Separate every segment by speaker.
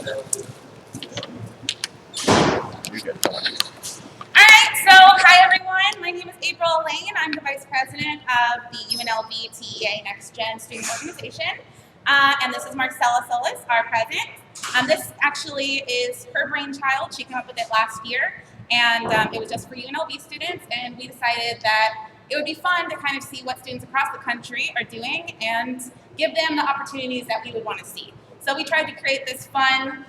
Speaker 1: Alright, so hi everyone. My name is April Lane. I'm the Vice President of the UNLV TEA Next Gen Student Organization. And this is Marcella Solis, our president. This actually is her brainchild. She came up with it last year. And it was just for UNLV students. And we decided that it would be fun to kind of see what students across the country are doing and give them the opportunities that we would want to see. So we tried to create this fun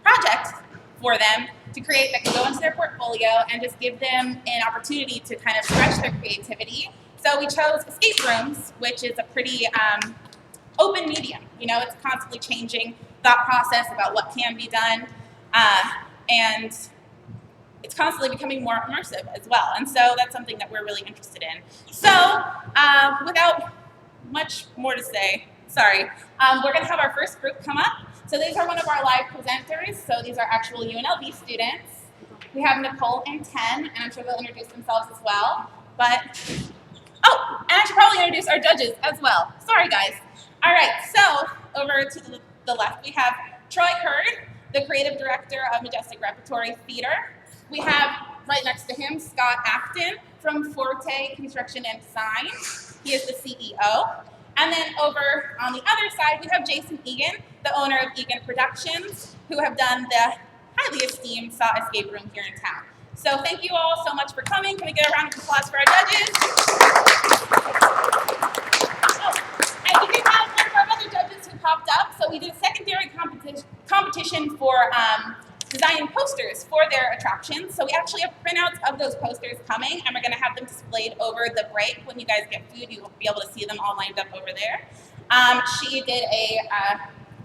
Speaker 1: project for them to create that can go into their portfolio and just give them an opportunity to kind of stretch their creativity. So we chose escape rooms, which is a pretty open medium. You know, it's constantly changing thought process about what can be done, and it's constantly becoming more immersive as well. And so that's something that we're really interested in. So without much more to say, we're going to have our first group come up. So these are one of our live presenters. So these are actual UNLV students. We have Nicole and Ten, and I'm sure they'll introduce themselves as well. But, oh, and I should probably introduce our judges as well. Sorry, guys. All right, so over to the left, we have Troy Curd, the creative director of Majestic Repertory Theater. We have right next to him, Scott Acton from Forte Construction and Design. He is the CEO. And then over on the other side, we have Jason Egan, the owner of Egan Productions, who have done the highly esteemed Saw Escape Room here in town. So thank you all so much for coming. Can we get a round of applause for our judges? Oh, and we did have one of our other judges who popped up. So we did a secondary competition for designing posters for their attractions. So we actually have printouts of those posters coming, and we're going to have them displayed over the break. When you guys get food, you'll be able to see them all lined up over there. She did a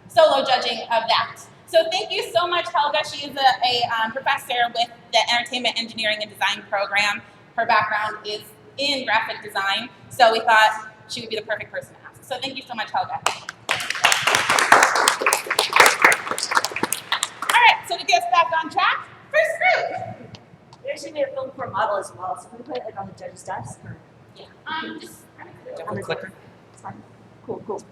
Speaker 1: solo judging of that. So thank you so much, Helga. She is a professor with the Entertainment Engineering and Design program. Her background is in graphic design, so we thought she would be the perfect person to ask. So thank you so much, Helga. So to get us back on track, first group.
Speaker 2: We actually made a film for a model as well, so can we put it on the judge's desk? Or?
Speaker 1: Yeah. Just
Speaker 3: on the clicker?
Speaker 2: It's fine. Cool, cool.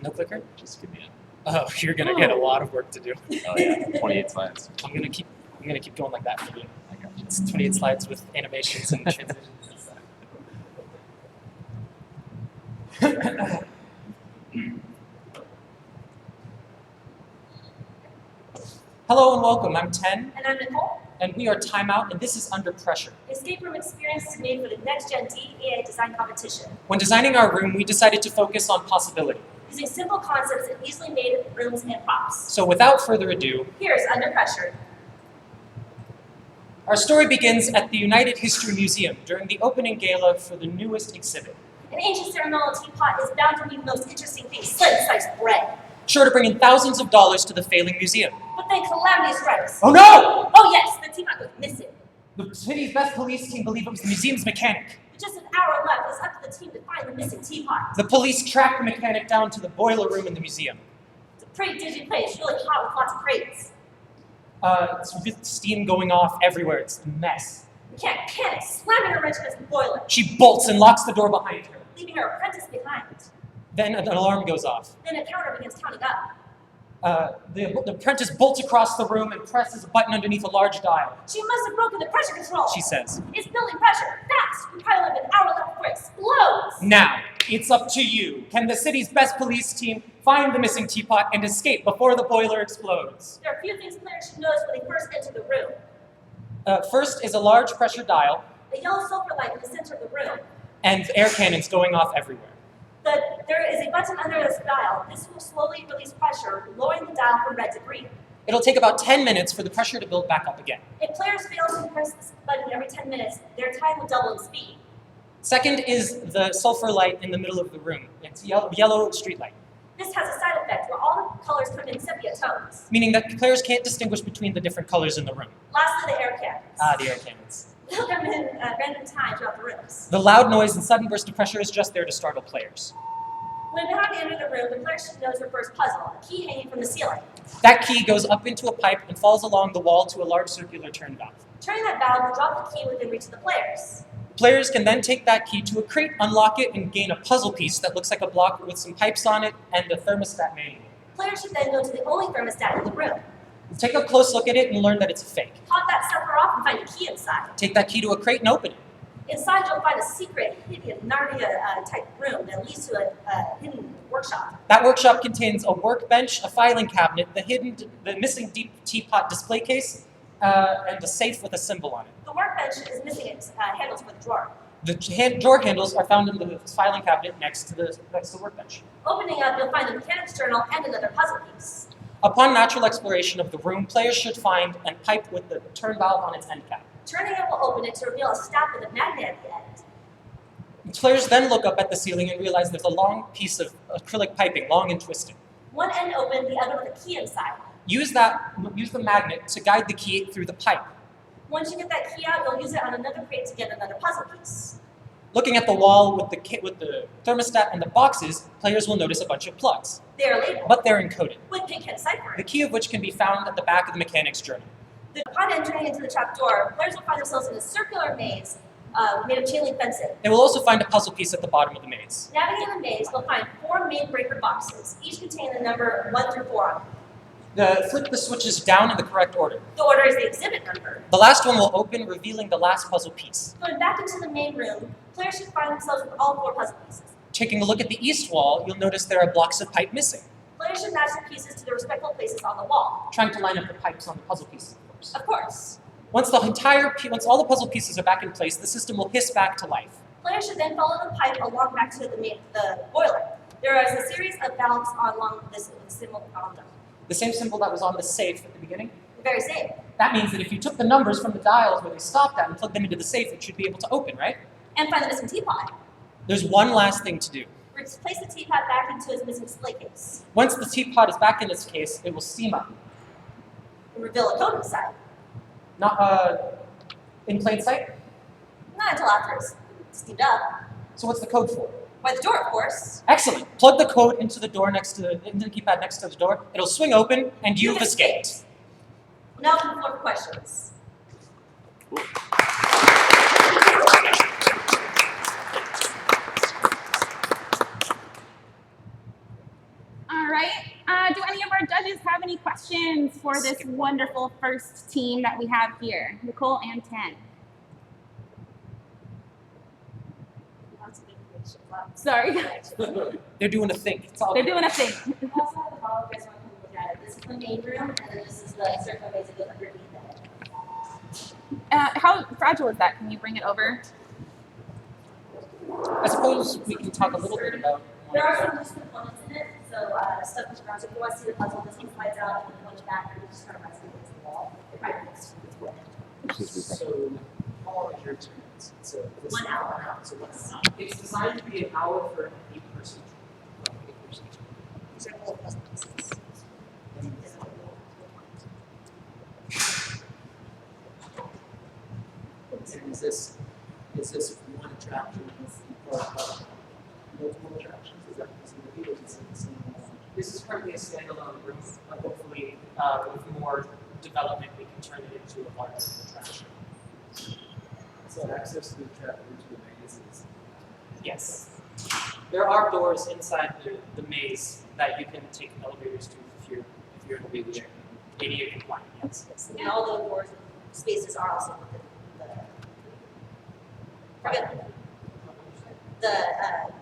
Speaker 3: No clicker?
Speaker 4: Just give me
Speaker 3: Oh, you're gonna get a lot of work to do.
Speaker 4: Oh yeah, 28 slides.
Speaker 3: I'm gonna keep going like that for you. I got you. It's 28 slides with animations and transitions. Hello and welcome. I'm Ten.
Speaker 2: And I'm Nicole.
Speaker 3: And we are Time Out, and this is Under Pressure.
Speaker 2: The escape room experience is made for the Next Gen TEA design competition.
Speaker 3: When designing our room, we decided to focus on possibility.
Speaker 2: Using simple concepts and easily made rooms and props.
Speaker 3: So without further ado,
Speaker 2: here's Under Pressure.
Speaker 3: Our story begins at the United History Museum during the opening gala for the newest exhibit.
Speaker 2: An ancient ceremonial teapot is bound to be the most interesting thing, sliced bread.
Speaker 3: Sure to bring in thousands of dollars to the failing museum.
Speaker 2: But then calamity strikes.
Speaker 3: Oh no!
Speaker 2: Oh yes, the teapot goes missing.
Speaker 3: The city's best police team believe it was the museum's mechanic.
Speaker 2: With just an hour left, it's up to the team to find the missing teapot.
Speaker 3: The police track the mechanic down to the boiler room in the museum.
Speaker 2: It's a pretty dingy place, really hot with lots of crates.
Speaker 3: It's with steam going off everywhere. It's a mess.
Speaker 2: We can't panic, slamming her wrench against the boiler.
Speaker 3: She bolts and locks the door behind her.
Speaker 2: Leaving her apprentice behind.
Speaker 3: Then an alarm goes off.
Speaker 2: Then a counter begins counting up.
Speaker 3: The apprentice bolts across the room and presses a button underneath a large dial.
Speaker 2: She must have broken the pressure control.
Speaker 3: She says,
Speaker 2: It's building pressure. Fast! We probably have an hour left before it explodes.
Speaker 3: Now, it's up to you. Can the city's best police team find the missing teapot and escape before the boiler explodes?
Speaker 2: There are a few things players should notice when they first enter the room.
Speaker 3: First is a large pressure dial
Speaker 2: A yellow sulfur light in the center of the room.
Speaker 3: and air cannons going off everywhere.
Speaker 2: There is a button under this dial. This will slowly release pressure, lowering the dial from red to green.
Speaker 3: It'll take about 10 minutes for the pressure to build back up again.
Speaker 2: If players fail to press this button every 10 minutes, their time will double in speed.
Speaker 3: Second is the sulfur light in the middle of the room. It's yellow street light,
Speaker 2: This has a side effect where all the colors come in sepia tones.
Speaker 3: meaning that players can't distinguish between the different colors in the room.
Speaker 2: Lastly, the air cannons.
Speaker 3: The air cannons.
Speaker 2: They'll come in at random time throughout the rooms.
Speaker 3: The loud noise and sudden burst of pressure is just there to startle players.
Speaker 2: When behind the end of the room, the player should know their first puzzle, a key hanging from the ceiling.
Speaker 3: That key goes up into a pipe and falls along the wall to a large circular turn valve.
Speaker 2: Turning that valve will drop the key within reach of the players.
Speaker 3: Players can then take that key to a crate, unlock it, and gain a puzzle piece that looks like a block with some pipes on it and a thermostat manual.
Speaker 2: Players should then go to the only thermostat in the room.
Speaker 3: Take a close look at it and learn that it's a fake.
Speaker 2: Pop that sucker off and find a key inside.
Speaker 3: Take that key to a crate and open it.
Speaker 2: Inside, you'll find a secret, hidden Narnia-type room that leads to a hidden workshop.
Speaker 3: That workshop contains a workbench, a filing cabinet, the missing deep teapot display case, and a safe with a symbol on it.
Speaker 2: The workbench is missing its handles for the drawer.
Speaker 3: The drawer handles are found in the filing cabinet next to the workbench.
Speaker 2: Opening up, you'll find a mechanics journal and another puzzle piece.
Speaker 3: Upon natural exploration of the room, players should find a pipe with the turn valve on its end cap.
Speaker 2: Turning it will open it to reveal a staff with a magnet at the end.
Speaker 3: Players then look up at the ceiling and realize there's a long piece of acrylic piping, long and twisted.
Speaker 2: One end open, the other with a key inside.
Speaker 3: Use the magnet to guide the key through the pipe.
Speaker 2: Once you get that key out, you'll use it on another crate to get another puzzle piece.
Speaker 3: Looking at the wall with the thermostat and the boxes, players will notice a bunch of plugs,
Speaker 2: They are labeled
Speaker 3: but they're encoded,
Speaker 2: with pink and cipher.
Speaker 3: the key of which can be found at the back of the mechanic's journal.
Speaker 2: Upon entering into the trap door, players will find themselves in a circular maze made of chain link fencing.
Speaker 3: They will also find a puzzle piece at the bottom of the maze.
Speaker 2: Navigating the maze, they'll find 4 main breaker boxes, each containing the number 1 through 4 on them.
Speaker 3: Flip the switches down in the correct order.
Speaker 2: The order is the exhibit number.
Speaker 3: The last one will open, revealing the last puzzle piece.
Speaker 2: Going back into the main room, players should find themselves with all 4 puzzle pieces.
Speaker 3: Taking a look at the east wall, you'll notice there are blocks of pipe missing.
Speaker 2: Players should match the pieces to their respective places on the wall.
Speaker 3: Trying to line up the pipes on the puzzle pieces, of course.
Speaker 2: Of course.
Speaker 3: Once all the puzzle pieces are back in place, the system will hiss back to life.
Speaker 2: Players should then follow the pipe along back to the boiler. There is a series of valves along this symbol on them.
Speaker 3: The same symbol that was on the safe at the beginning.
Speaker 2: The very same.
Speaker 3: That means that if you took the numbers from the dials where they stopped at and plugged them into the safe, it should be able to open, right?
Speaker 2: And find the missing teapot.
Speaker 3: There's one last thing to do.
Speaker 2: Place the teapot back into its missing display case.
Speaker 3: Once the teapot is back in its case, it will steam up.
Speaker 2: And reveal a code inside.
Speaker 3: Not in plain sight?
Speaker 2: Not until after it's steamed up.
Speaker 3: So what's the code for?
Speaker 2: By the door, of course.
Speaker 3: Excellent. Plug the code into the door into the keypad next to the door. It'll swing open, and you've escaped.
Speaker 2: Now open the floor for questions.
Speaker 1: All right. Do any of our judges have any questions for this wonderful first team that we have here? Nicole and Ten. Sorry.
Speaker 3: They're doing a thing. It's all
Speaker 1: They're
Speaker 3: good.
Speaker 1: doing a thing.
Speaker 2: We also have the hall, you guys want to come look at it. This is the main room, and then this is the circle maze that goes underneath it.
Speaker 1: How fragile is that? Can you bring it over?
Speaker 3: I suppose we can talk a little bit about.
Speaker 2: There are some loose components in it, so stuff is around. So if you want to see the puzzle, this one slides out and then punch back, and you just kind of press it against the wall. Right next to it.
Speaker 5: So, how long is your experience? It's
Speaker 2: 1 hour.
Speaker 5: So it's designed to be an hour for an 8-person.
Speaker 2: These are whole puzzle pieces.
Speaker 5: And is this one attraction or multiple attractions? Is that possible? Or is it the same one?
Speaker 3: This is currently a standalone room, but hopefully with more development we can turn it into a larger attraction.
Speaker 5: So access to the trap into the maze is
Speaker 3: Yes. There are doors inside the maze that you can take elevators to if you're in a wheelchair. ADA compliant, yes.
Speaker 2: And all the doors and spaces are also within the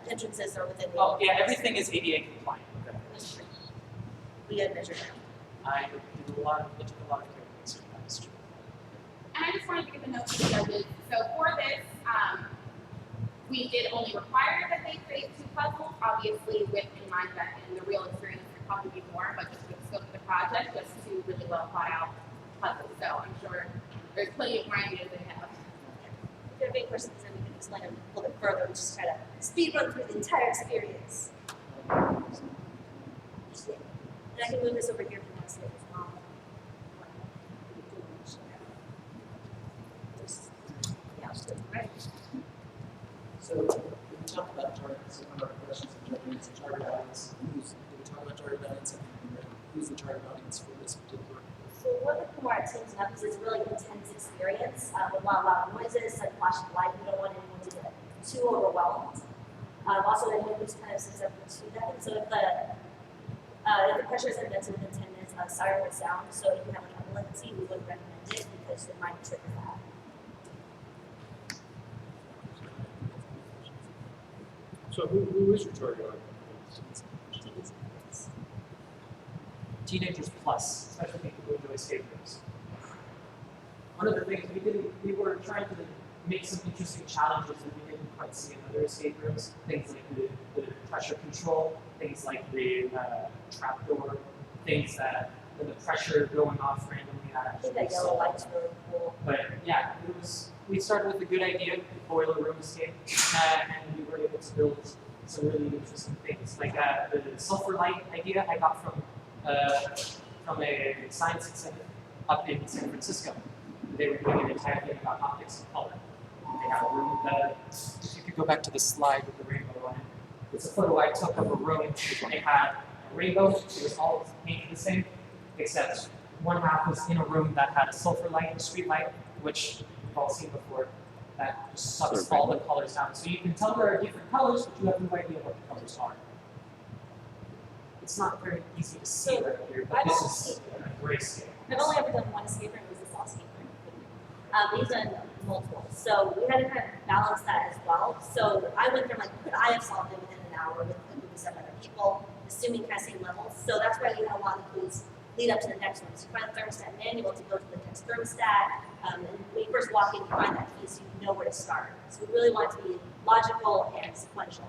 Speaker 2: entrances are within the.
Speaker 3: Oh yeah, everything is ADA compliant.
Speaker 2: We had measured out.
Speaker 3: I took a lot of care of things. That's true.
Speaker 1: And I just wanted to give a note to the judges. So for this, we did only require that they create 2 puzzles, obviously with in mind that in the real experience there probably be more, but just for the scope of the project, just 2 really well thought out puzzles. So I'm sure there's plenty of more ideas they have.
Speaker 2: If you have any questions, then we can explain them a little bit further. We just try to speed run through the entire experience. And I can move this over here if you want to see it as well. Right.
Speaker 5: So when we talk about targets, one of our questions is target audience. Did we talk about target audience? Who's the target audience for this particular?
Speaker 2: So we're looking more at teams now because it's a really intense experience. We want loud noises, like flashing light. We don't want anyone to get too overwhelmed. Also, anyone who's kind of susceptible to that. And so if If the pressure is invented within 10 minutes of siren would sound, so if you have an epilepsy, we wouldn't recommend it because it might trigger that.
Speaker 6: So who is your target audience?
Speaker 3: Teenagers plus, especially people who enjoy escape rooms. One of the things we were trying to make some interesting challenges that we didn't quite see in other escape rooms. Things like the pressure control, things like the trapdoor, things that the pressure going off randomly.
Speaker 2: I think that yellow light's really cool.
Speaker 3: But yeah, we started with a good idea, boiler room escape, and we were able to build some really interesting things. Like the sulfur light idea I got from a science exhibit up in San Francisco. They were doing an entire thing about optics and color. They have a room that, if you could go back to the slide with the rainbow on it, it's a photo I took of a room. They had a rainbow, it was all painted the same, except one half was in a room that had a sulfur light, a street light, which you've all seen before, that just sucks all the colors down. So you can tell there are different colors, but you have no idea what the colors are. It's not very easy to see right here, but this is a grayscale.
Speaker 2: I've only ever done one escape room, it was the South escape room. We've done multiple, so we had to kind of balance that as well. So I went from like, could I have solved it within an hour with a group of 7 other people, assuming kind of same levels. So that's why we had a lot of clues lead up to the next one. So you find the thermostat manual to go to the next thermostat, and when you first walk in, you find that key so you know where to start. So we really want it to be logical and sequential.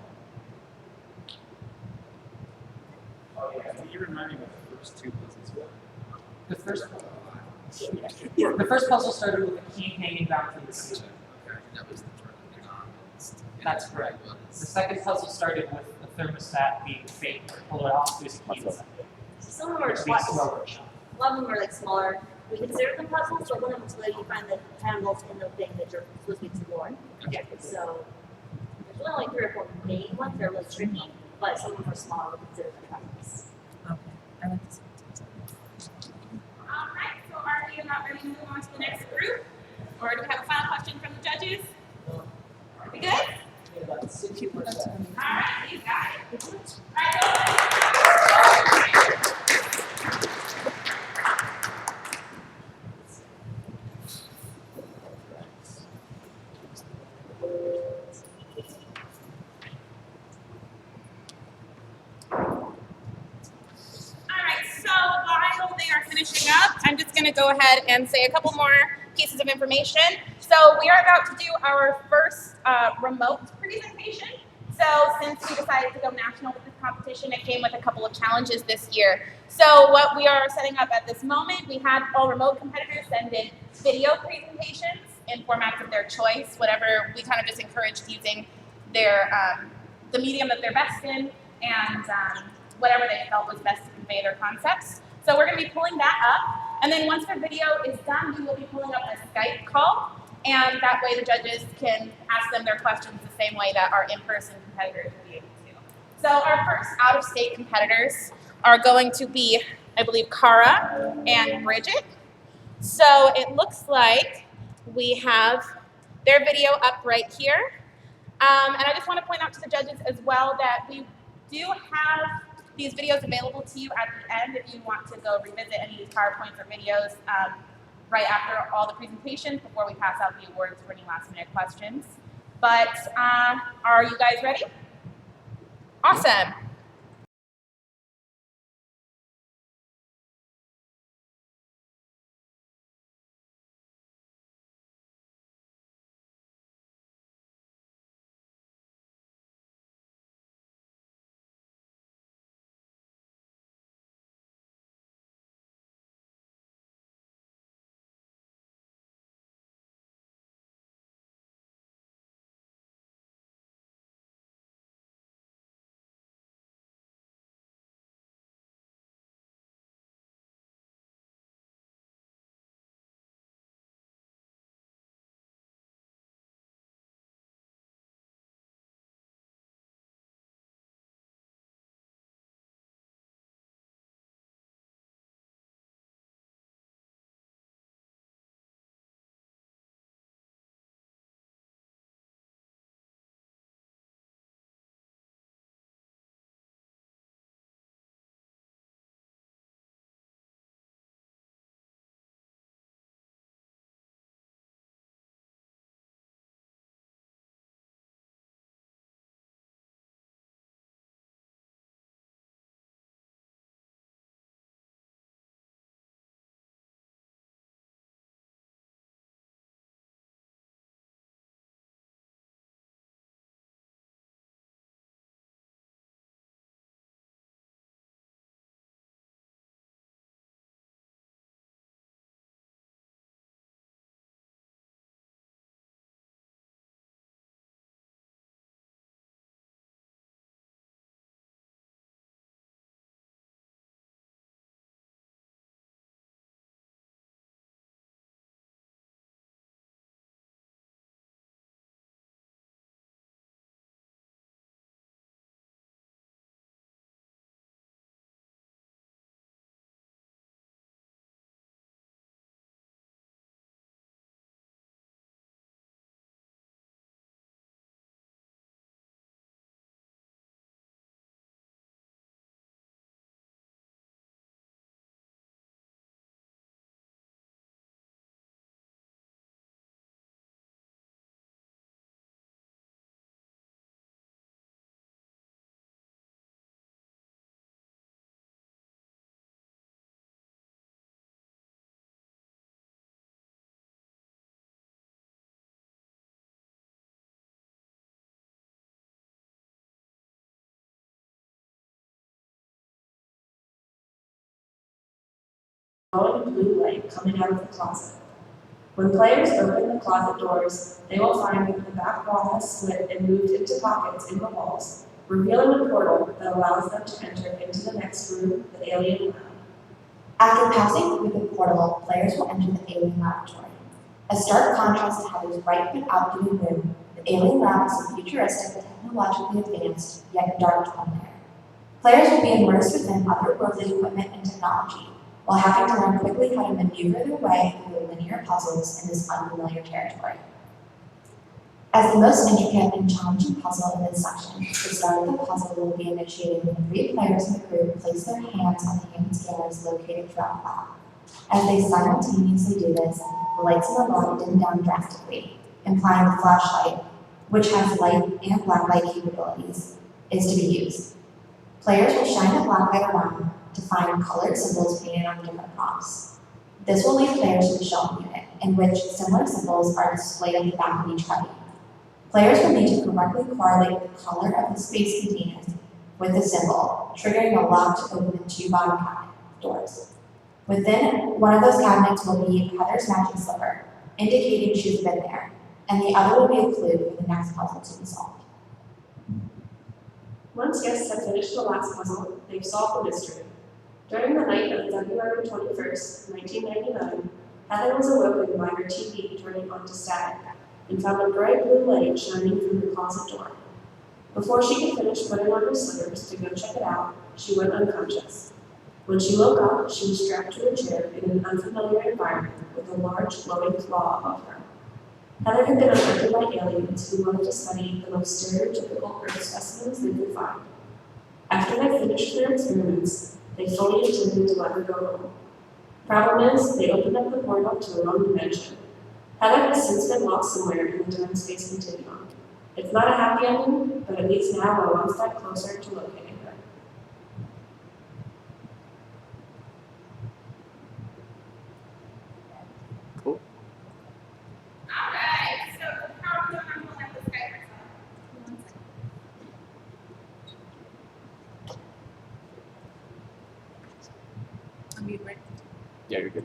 Speaker 6: Oh yeah. Can you remind me what the first two puzzles were?
Speaker 3: The first puzzle started with a key hanging down from the ceiling.
Speaker 5: Okay, that was the turn on.
Speaker 3: That's correct. The second puzzle started with the thermostat being fake or pull it off. There's a key inside.
Speaker 2: Some of them are
Speaker 3: Which leads to
Speaker 2: puzzles.
Speaker 3: our workshop.
Speaker 2: A lot of them are like smaller. We consider them puzzles, but one of them is where you find the handles in the thing that you're supposed to be exploring.
Speaker 3: Yeah.
Speaker 2: So there's really only 3 or 4 main ones that are really tricky, but some of them are smaller. We consider them puzzles.
Speaker 1: All right, so are we about ready to move on to the next group? Or do we have a final question from the judges? We good?
Speaker 5: About 60%.
Speaker 1: All right, you got it. All right, Alright, so while they are finishing up, I'm just going to go ahead and say a couple more pieces of information. So we are about to do our first remote presentation. So since we decided to go national with this competition, it came with a couple of challenges this year. So what we are setting up at this moment, we had all remote competitors send in video presentations in formats of their choice, whatever. We kind of just encouraged using their the medium that they're best in, and whatever they felt was best to convey their concepts. So we're going to be pulling that up, and then once their video is done, we will be pulling up a Skype call, and that way the judges can ask them their questions the same way that our in-person competitors will be able to. So our first out-of-state competitors are going to be, I believe, Cara and Bridget. So it looks like we have their video up right here. And I just want to point out to the judges as well that we do have these videos available to you at the end if you want to go revisit any of these PowerPoints or videos right after all the presentations before we pass out the awards for any last minute questions. But are you guys ready? Awesome.
Speaker 7: glowing blue light coming out of the closet. When players open the closet doors, they will find that the back wall has split and moved into pockets in the walls, revealing a portal that allows them to enter into the next room, the alien lab.
Speaker 8: After passing through the portal, players will enter the alien laboratory. A stark contrast to Heather's bright but outdated room, the alien lab is a futuristic, technologically advanced, yet dark twin lair. Players will be immersed within otherworldly equipment and technology, while having to learn quickly how to maneuver their way through the linear puzzles in this unfamiliar territory. As the most intricate and challenging puzzle in this section, the start of the puzzle will be initiated when 3 players in the group place their hands on the hand scanners located throughout the lab. As they simultaneously do this, the lights in the lab dim down drastically, implying the flashlight, which has light and black light capabilities, is to be used. Players will shine the black light around to find colored symbols painted on different props. This will lead players to the shelving unit, in which similar symbols are displayed at the back of each cubby. Players will need to correctly correlate the color of the space containers with the symbol, triggering a lock to open the 2 bottom cabinet doors. Within one of those cabinets will be Heather's magic slipper, indicating she's been there, and the other will be a clue for the next puzzle to be solved.
Speaker 7: Once guests have finished the last puzzle, they've solved the mystery. During the night of February 21st, 1999, Heather was awoken by her TV turning on to static and found a bright blue light shining through the closet door. Before she could finish putting on her slippers to go check it out, she went unconscious. When she woke up, she was strapped to a chair in an unfamiliar environment with a large glowing claw above her. Heather had been abducted by aliens who wanted to study the most stereotypical Earth specimens they could find. After they finished their experiments, they fully intended to let her go home. Problem is, they opened up the portal to her own dimension. Heather has since been lost somewhere in the time-space continuum. It's not a happy ending, but at least now we're one step closer to locating her.
Speaker 4: Cool.
Speaker 1: Alright, so how are we doing? I'm pulling up this guy for one second. I'm muted, right?
Speaker 4: Yeah, you're good.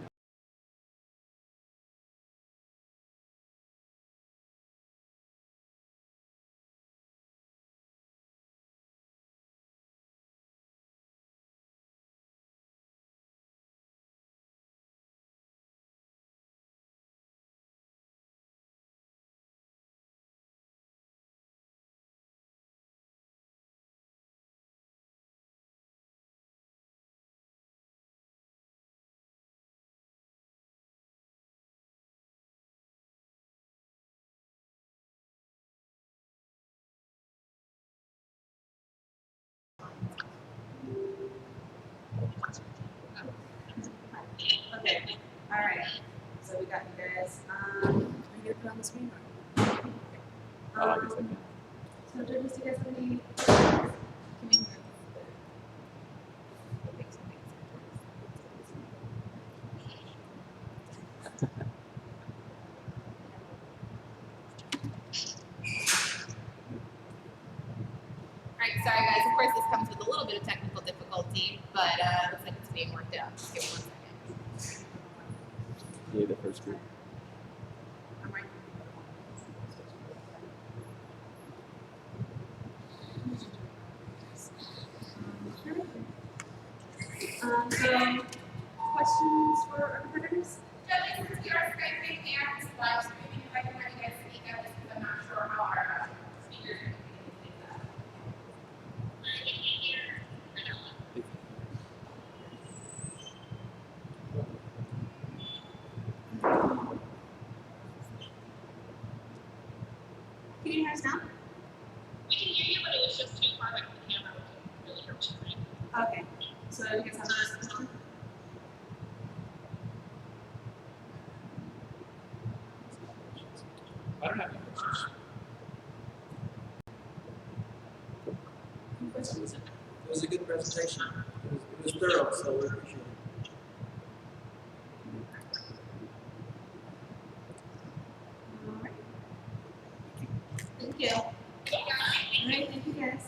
Speaker 1: Okay, alright. So we got you guys. Are you gonna put on the screen?
Speaker 4: Oh, I guess I can.
Speaker 1: So judges, do you guys have any? Can we move? Alright, sorry guys, of course this comes with a little bit of technical difficulty, but looks like it's being worked out. Just give me 1 second.
Speaker 4: Yeah, the first group.
Speaker 1: I'm right. So, questions for our competitors? Judges, since we are Skyping and live streaming, if I can let you guys speak up, just because I'm not sure how our speakers are going to be able to Can you hear us now?
Speaker 9: We can hear you, but it was just too far back from the camera. We couldn't really hear what you're saying.
Speaker 1: Okay. So you guys have a first question?
Speaker 5: I don't have any questions.
Speaker 1: Any questions?
Speaker 5: It was a good presentation. It was thorough, so we appreciate it.
Speaker 1: All right. Thank you. All right, thank you guys.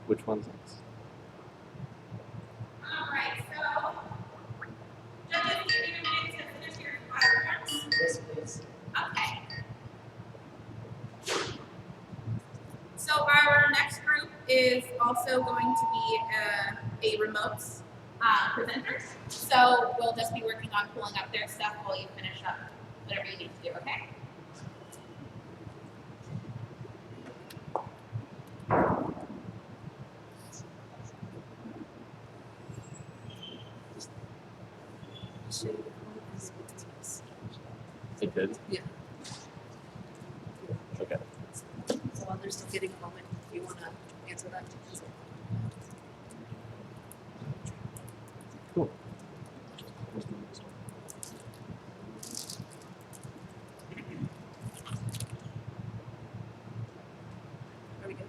Speaker 4: Which one's next?
Speaker 1: All right, so judges, do you need a minute to finish your forms?
Speaker 5: Yes, please.
Speaker 1: Okay. So our next group is also going to be a remote presenter. So we'll just be working on pulling up their stuff while you finish up whatever you need to do, okay?
Speaker 4: It did?
Speaker 10: Yeah.
Speaker 4: Okay.
Speaker 10: So while they're still getting a moment, if you want to answer that.
Speaker 4: Cool.
Speaker 10: Are we good?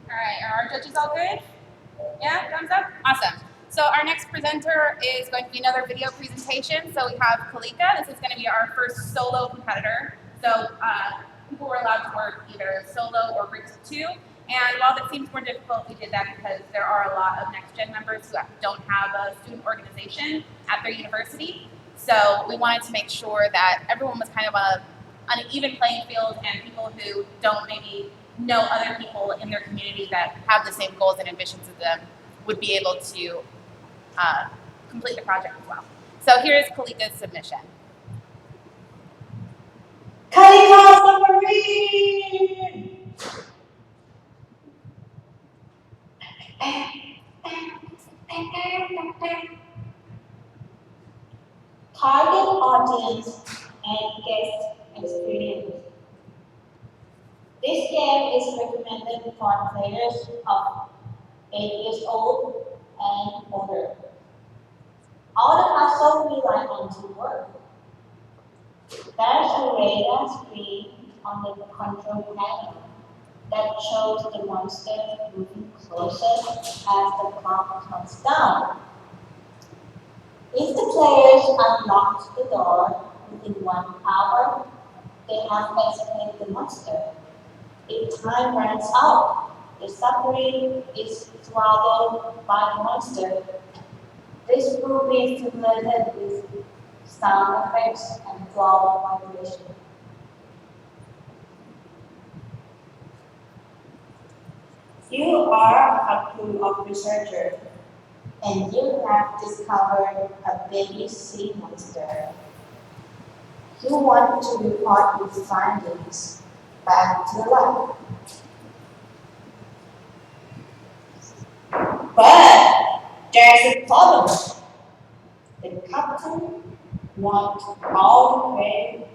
Speaker 1: All right, are our judges all good? Yeah, thumbs up? Awesome. So our next presenter is going to be another video presentation. So we have Kalika. This is going to be our first solo competitor. So people were allowed to work either solo or groups of two. And while that seems more difficult, we did that because there are a lot of Next Gen members who don't have a student organization at their university. So we wanted to make sure that everyone was kind of on an even playing field, and people who don't maybe know other people in their community that have the same goals and ambitions as them would be able to complete the project as well. So here is Kalika's submission.
Speaker 8: Kalika submarine! Target audience and guest experience. This game is recommended for players of 8 years old and older. All the puzzles rely on teamwork. There's a radar screen on the control panel that shows the monster moving closer as the clock counts down. If the players unlock the door within 1 hour, they have executed the monster. If time runs out, the submarine is swallowed by the monster. This will be stimulated with sound effects and cloud vibration. You are a crew of researchers, and you have discovered a baby sea monster. You want to report your findings back to the lab. But there's a problem. The captain wants all the credit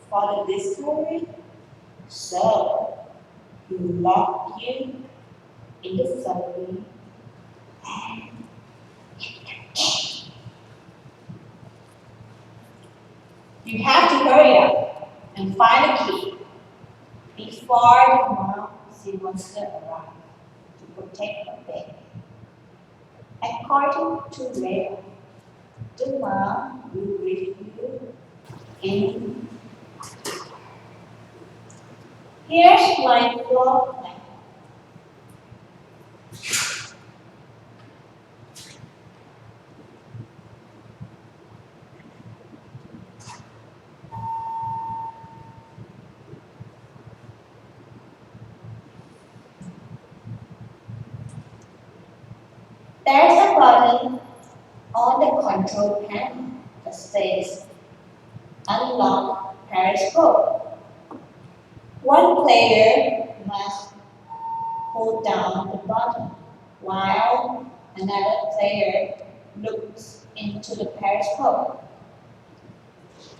Speaker 8: for the discovery, so he locked you in the subway. You have to hurry up and find a key before the mouse wants to arrive to protect her baby. According to Rhea, the mom will greet you in. Here's my floor plan. There's a button on the control panel that says Unlock Periscope. One player must hold down the button while another player looks into the periscope.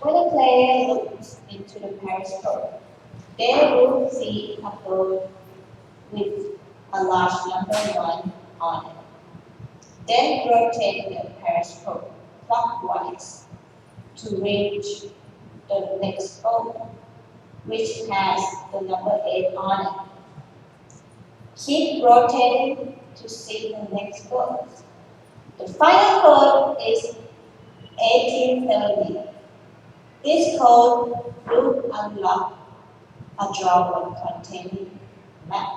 Speaker 8: When a player looks into the periscope, they will see a bird with a large number 1 on it. Then rotate the periscope clockwise to reach the next bird, which has the number 8 on it. Keep rotating to see the next bird. The final code is 1830. This code will unlock a drawer containing a map.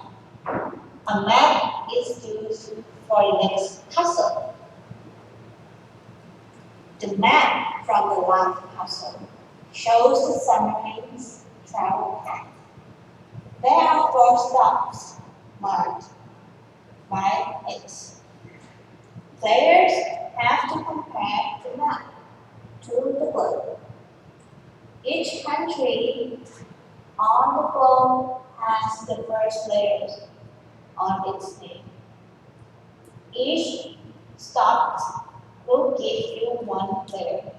Speaker 8: A map is used for the next puzzle. The map from the last puzzle shows the submarine's travel path. There are 4 stops marked by X. Players have to compare the map to the globe. Each country on the globe has the first letters on its name. Each stop will give you 1 letter.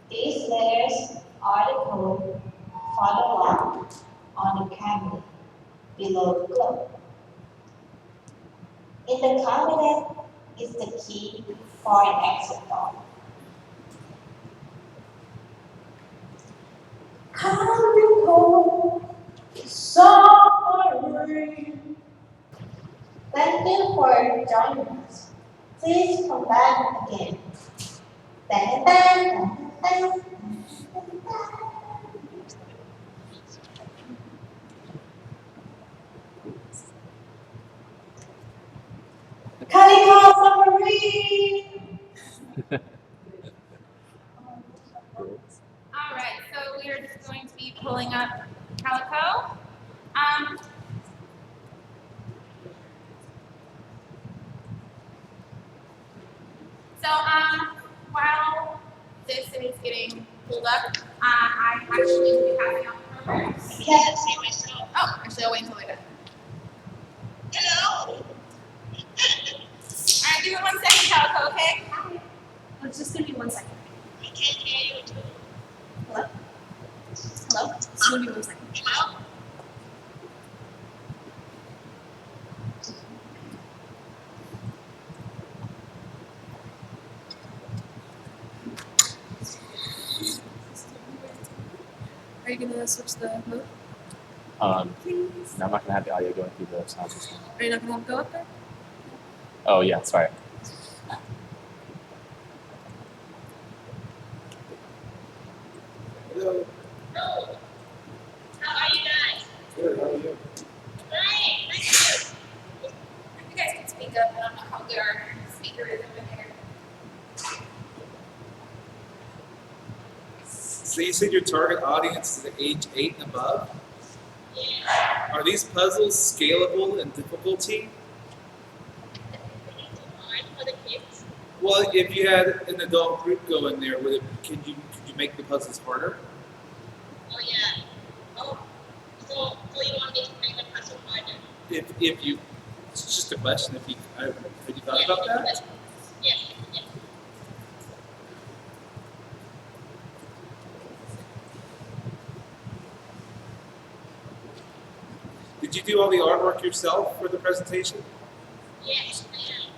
Speaker 8: These letters are the code for the lock on the cabinet below the globe. In the cabinet is the key for an exit door. Calico, sorry. Thank you for joining us. Please come back again. Dun, dun, dun, dun, dun, dun, dun. Calico submarine.
Speaker 1: All right, so we are just going to be pulling up Calico. While this is getting pulled up, I actually will be passing out the programs.
Speaker 9: I can't see myself.
Speaker 1: Oh, actually, I'll wait until later.
Speaker 9: Hello.
Speaker 1: All right, give me 1 second, Calico, okay?
Speaker 10: It's just gonna be 1 second.
Speaker 9: I can't hear you too.
Speaker 10: Hello? Hello? It's gonna be 1 second.
Speaker 9: Hello.
Speaker 10: Are you gonna switch the mode?
Speaker 4: Please. No, I'm not gonna have the audio going through the sound system.
Speaker 10: Are you not gonna go up there?
Speaker 4: Oh yeah, sorry.
Speaker 5: Hello.
Speaker 9: Hello. How are you guys?
Speaker 5: Good, how are you?
Speaker 9: Great. Thank you.
Speaker 1: If you guys can speak up, I don't know how good our speaker is over there.
Speaker 6: So you said your target audience is age 8 and above?
Speaker 9: Yeah.
Speaker 6: Are these puzzles scalable in difficulty?
Speaker 9: Fine for the kids.
Speaker 6: Well, if you had an adult group go in there, could you make the puzzles harder?
Speaker 9: Oh yeah. Oh. So you want me to make the puzzle harder?
Speaker 6: If you, it's just a question. Have you thought about that?
Speaker 9: Yes. Yes.
Speaker 6: Did you do all the artwork yourself for the presentation?
Speaker 9: Yes, I am.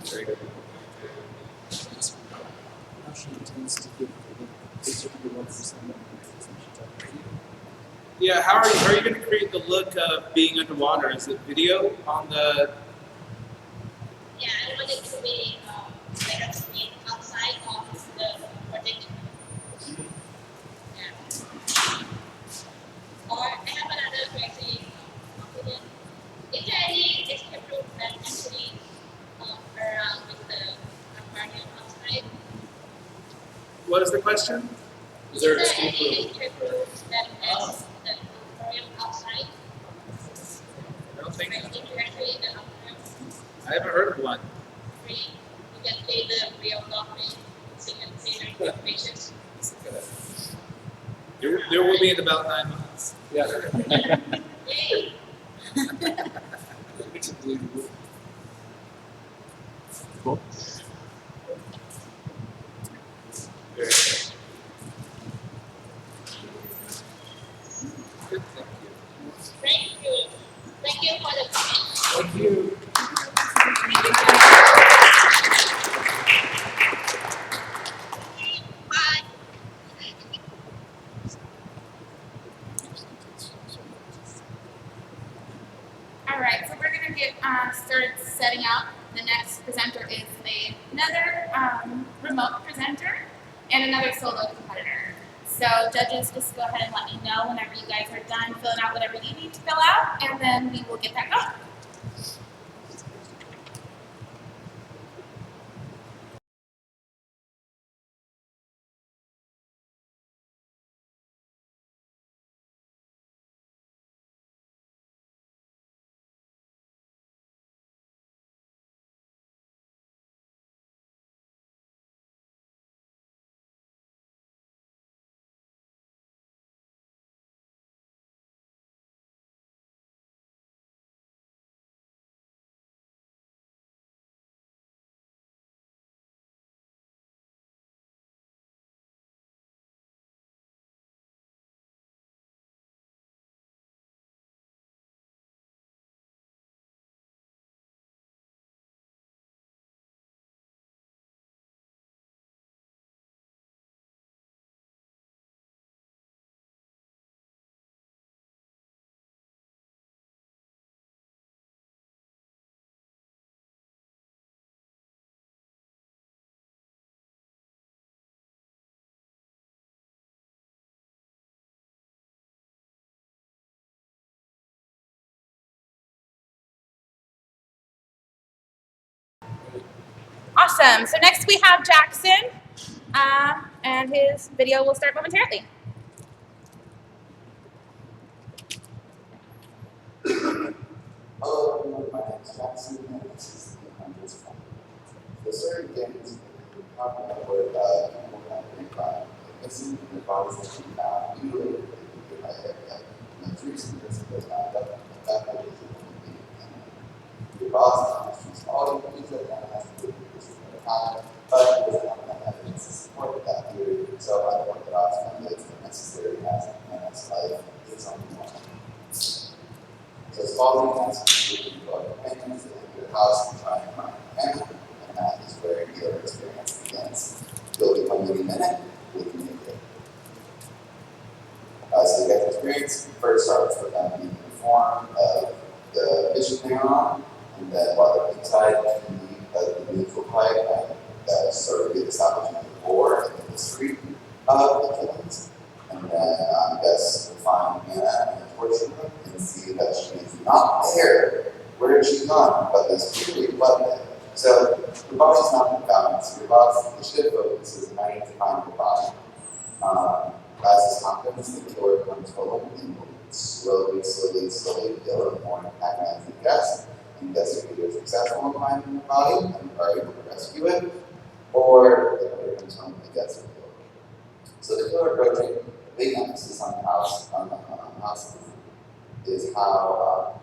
Speaker 6: Very good.
Speaker 5: How she intends to give the 1%.
Speaker 6: Yeah, how are you going to create the look of being underwater? Is it video on the?
Speaker 9: Yeah, I want it to be like a screen outside of the projector. Yeah. Or I have another crazy opinion. Is there any escape room that actually around with the aquarium outside?
Speaker 6: What is the question?
Speaker 5: Is there an
Speaker 9: Is
Speaker 5: escape
Speaker 9: there
Speaker 5: room?
Speaker 9: any escape rooms that has the aquarium outside?
Speaker 6: I don't think
Speaker 9: Like indirectly the aquarium
Speaker 6: I haven't heard of one.
Speaker 9: free. You can pay the real dolphin, sing and pay their patients.
Speaker 6: There will be in about 9 months.
Speaker 5: Yeah.
Speaker 9: Yay!
Speaker 5: It's unbelievable.
Speaker 4: Cool.
Speaker 6: Very good. Good, thank you.
Speaker 9: Thank you. Thank you for the comment.
Speaker 5: Thank you.
Speaker 9: Bye.
Speaker 1: All right, so we're gonna get started setting up. The next presenter is another remote presenter and another solo competitor. So judges, just go ahead and let me know whenever you guys are done filling out whatever you need to fill out, and then we will get that going. Awesome. So next we have Jackson, and his video will start momentarily.
Speaker 11: Hello everyone, my name is Jackson and this is the 100th one. The story begins with talking about where people have been found missing in the bodies that can be found mutilated in my area. And the reason this was found up the fact that it is the boss is all you that has to do with this at a time, but it was not enough evidence to support that theory, so I orthodox methods are necessary as life is only one. So Spalding has to do with opinions in the house and try and find a family, and that is where your experience begins. You'll become really minute with me. So the experience first starts with them being informed of the vision they're on, and then while they're inside the neutral pipe, and sort of get this opportunity for and the history of the killings. And then yes, we find Anna in the torture room and see that she is not there. Where is she gone? But there's clearly blood there. So the body's not been found. So your the ship focuses 90 to find the body. As this happens, the killer comes home and will slowly kill her more agonizing deaths. Investigators successful in finding the body and are able to rescue it, or the killer comes home and gets her killed. So the killer approaching big emphasis on the house, is how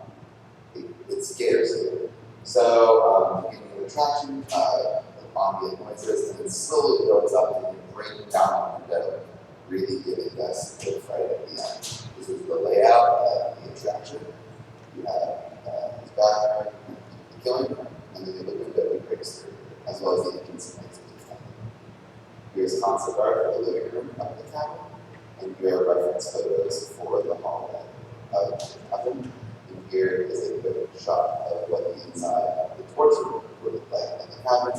Speaker 11: it scares you. So, beginning of the attraction, the ambient noises, and it slowly builds up and you break down on the window, really giving us the fright at the end. This is the layout of the attraction. You have his background, the killing room, and then the window he breaks through, as well as the entrance and exit defending. Here's concept art for the living room of the cabin, and here are reference photos for the hallway of the cabin. And here is a quick shot of what the inside of the torch room would look like in the cabin.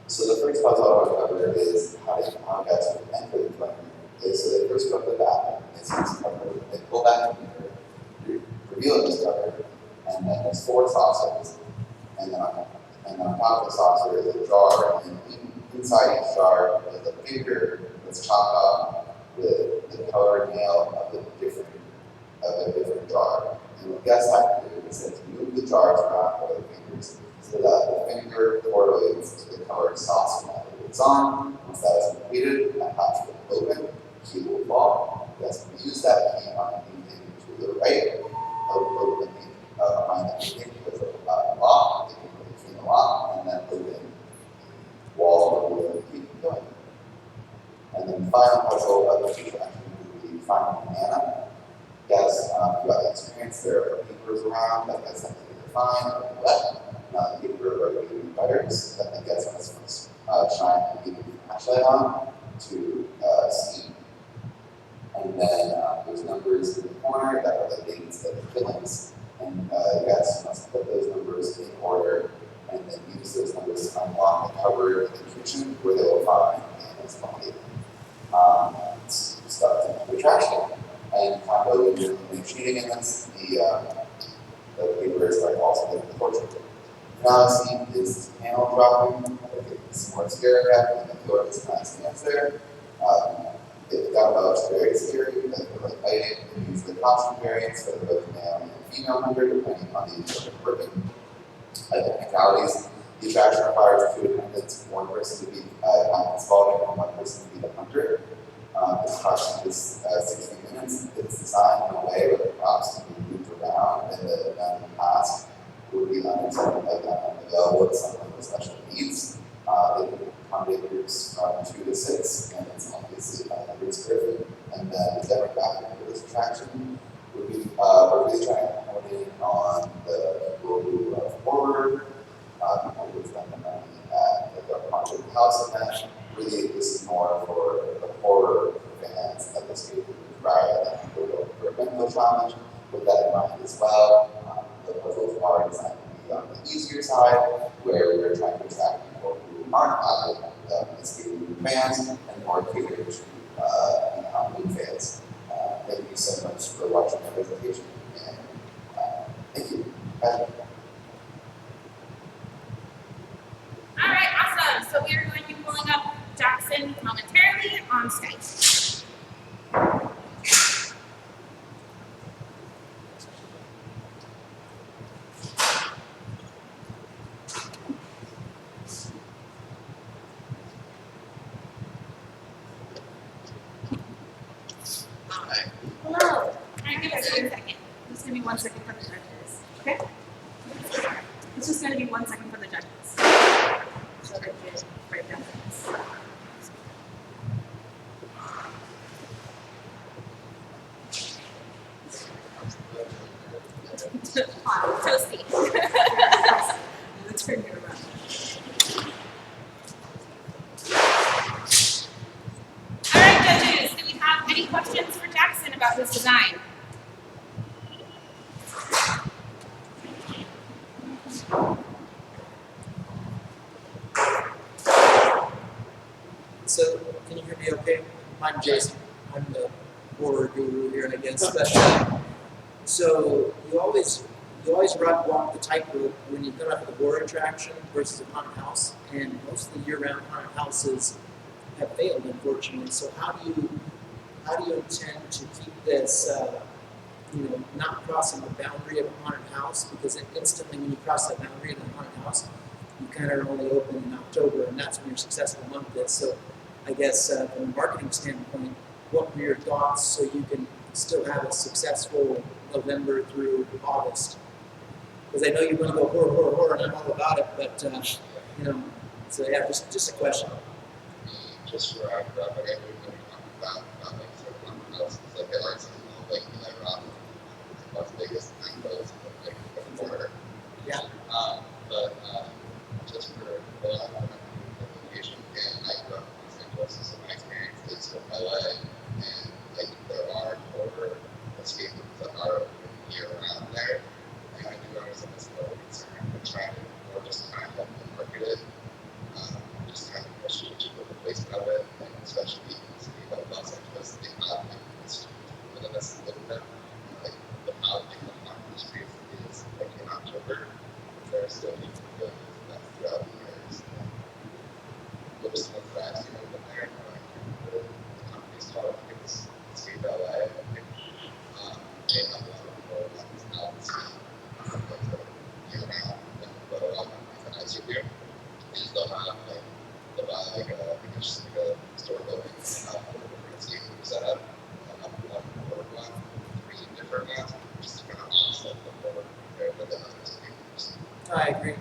Speaker 11: So the first puzzle I want to cover is how guys would enter the dwelling room. Okay, so they first go to the bathroom, they see this cover, they pull back the mirror, reveal this cover, and then there's 4 saucers, and then on top of the saucer is a jar, and inside each jar is a finger that's chopped off with the colored nail of a different jar. And what guests have to do is to move the jars around with their fingers so that the finger correlates to the colored saucer that it's on. Once that is completed, that hatch will open, the key will fall. Guests can use that key on anything to the right, open behind that key with a lock, they can put the key in the lock, and then open the wall where the key can go. And then the final puzzle of the attraction would be finding banana. Yes, throughout the experience, there are papers around that guys have to either find or collect. Not the paper or the writers that the guys must shine and give the flashlight on to see. And then there's numbers in the corner that are the dates of the killings. And you guys must put those numbers in order and then use those numbers to unlock the cupboard in the kitchen where they will find Anna's body. Stuff in the trash can. And combo when you're cheating in this, the paper is like also the portrait. Now the scene is this panel dropping, it's more scary and the door just kind of stands there. It got about very scary, like lighting, and use the costume variants for both male and female member, depending on the equipment working. Technicalities, the attraction requires 2 attendants, 1 person to be installed and 1 person to be the hunter. This costume is 60 minutes. It's designed in a way where the props can be moved around and the event in the past would be done in something like that unavailable with someone with special needs. They can accommodate groups from 2 to 6, and it's obviously 100 square feet. And then the demographic for this attraction would be we're really trying to accommodate on the people who are forward, people who spend the money at the haunted house event. Really, this is more for the horror fans of this game rather than people for a mental challenge. With that in mind as well, the puzzles are designed to be on the easier side, where we're trying to attract people who aren't avid escape room fans and more catered to new fans. Thank you so much for watching my presentation, and thank you. Bye.
Speaker 1: All right, awesome. So we are going to be pulling up Jackson momentarily on Skype. Hello. All right, give us 1 second.
Speaker 10: It's gonna be 1 second for the judges. Okay? It's just gonna be 1 second for the judges. So they can break down this.
Speaker 1: Toasty.
Speaker 10: Let's turn it around.
Speaker 1: All right, judges, do we have any questions for Jackson about his design?
Speaker 5: So, can you hear me okay? I'm Jason. I'm the horror guru here, I guess. But so you always walk the tightrope when you come up with a horror attraction versus a haunted house, and most of the year-round haunted houses have failed, unfortunately. So how do you intend to keep this, not crossing the boundary of a haunted house? Because instantly, when you cross that boundary of a haunted house, you kind of are only open in October, and that's when your successful month is. So I guess from a marketing standpoint, what were your thoughts so you can still have a successful November through August. Because I know you're going to go horror, horror, horror, and I'm all about it, but you know, so yeah, just a question.
Speaker 11: Just for our but I think we're talking about like certain houses, like there are some like Rock, Las Vegas, and those like before.
Speaker 5: Yeah.
Speaker 11: But just for location, and I grew up in Los Angeles, so my experience is from LA, and like there are horror escape rooms that are year round there. And I do understand that's a little concern. I'm trying to more just kind of help them market it. Just kind of push it to the placement of it, and especially in the city of Los Angeles, they have like this within us live there. Like the housing on the streets is like in October, there's still need to go that throughout the years. But just look fast, you know, when they're like the company's called, I think it's State LA, I think they have a lot of people out in the city, year round, but a lot of companies that I see here is they'll have like they'll buy like a store building, escape room set up, one one, three different ones, just to kind of offset the more compared to the other escape rooms.
Speaker 5: I agree. And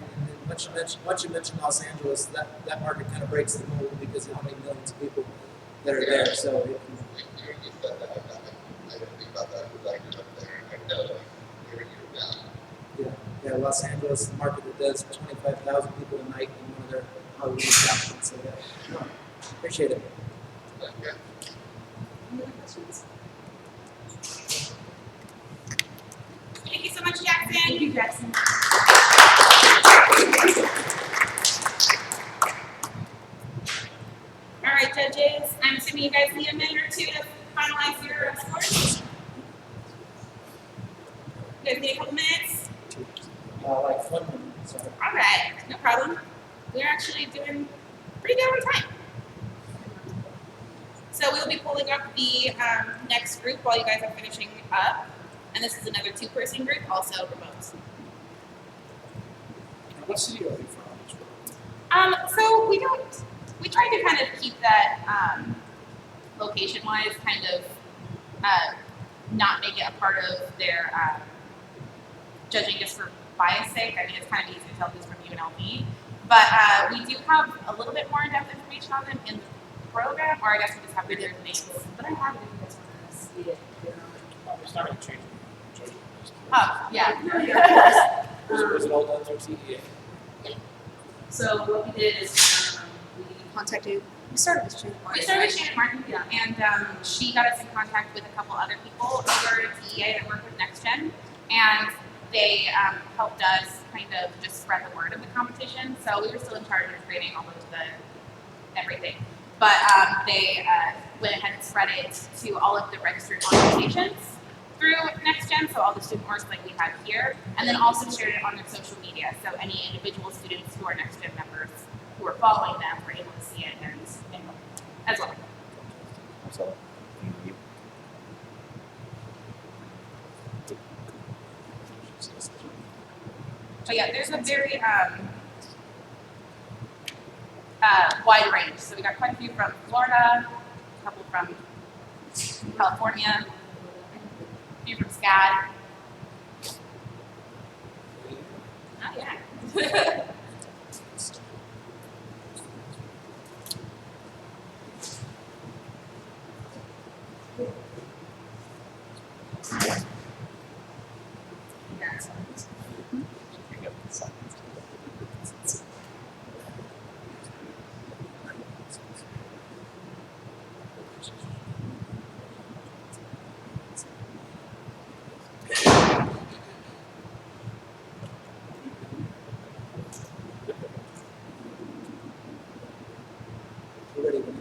Speaker 5: once you mention Los Angeles, that market kind of breaks the mold because of how many millions of people that are there. So it can,
Speaker 11: You said that, I didn't think about that because I grew up there. I know like you're down.
Speaker 5: yeah, Los Angeles is a market that does 25,000 people a night in one of their Halloween attractions. So yeah, appreciate it.
Speaker 11: Yeah.
Speaker 10: Any other questions?
Speaker 1: Thank you so much, Jackson.
Speaker 10: Thank you, Jackson.
Speaker 1: All right, judges. I'm assuming you guys need a minute or two to finalize your scores. You guys need a couple minutes?
Speaker 5: Like 1 minute. Sorry.
Speaker 1: All right, no problem. We're actually doing pretty good on time. So we'll be pulling up the next group while you guys are finishing up. And this is another 2-person group, also remote.
Speaker 6: What city are you from?
Speaker 1: So we try to kind of keep that location-wise kind of not make it a part of their judging just for bias sake. I mean, it's kind of easy to tell who's from UNLV. But we do have a little bit more in-depth information on them in the program, or I guess we just have their names.
Speaker 10: But I have it if you guys want to see it.
Speaker 3: It's not going to change.
Speaker 1: Oh, yeah.
Speaker 6: Was it all done through TEA?
Speaker 10: So what we did is we contacted. We started with Shannon Martin.
Speaker 1: We started with Shannon Martin, and she got us in contact with a couple other people over at DEA that work with NextGen, and they helped us kind of just spread the word of the competition. So we were still in charge of creating all of the everything, but they went ahead and spread it to all of the registered organizations through NextGen, so all the student orgs like we have here, and then also shared it on their social media. So any individual students who are NextGen members who are following them were able to see it and as well.
Speaker 4: So,
Speaker 1: But yeah, there's a very wide range. So we got quite a few from Florida, a couple from California, a few from SCAD. Oh yeah.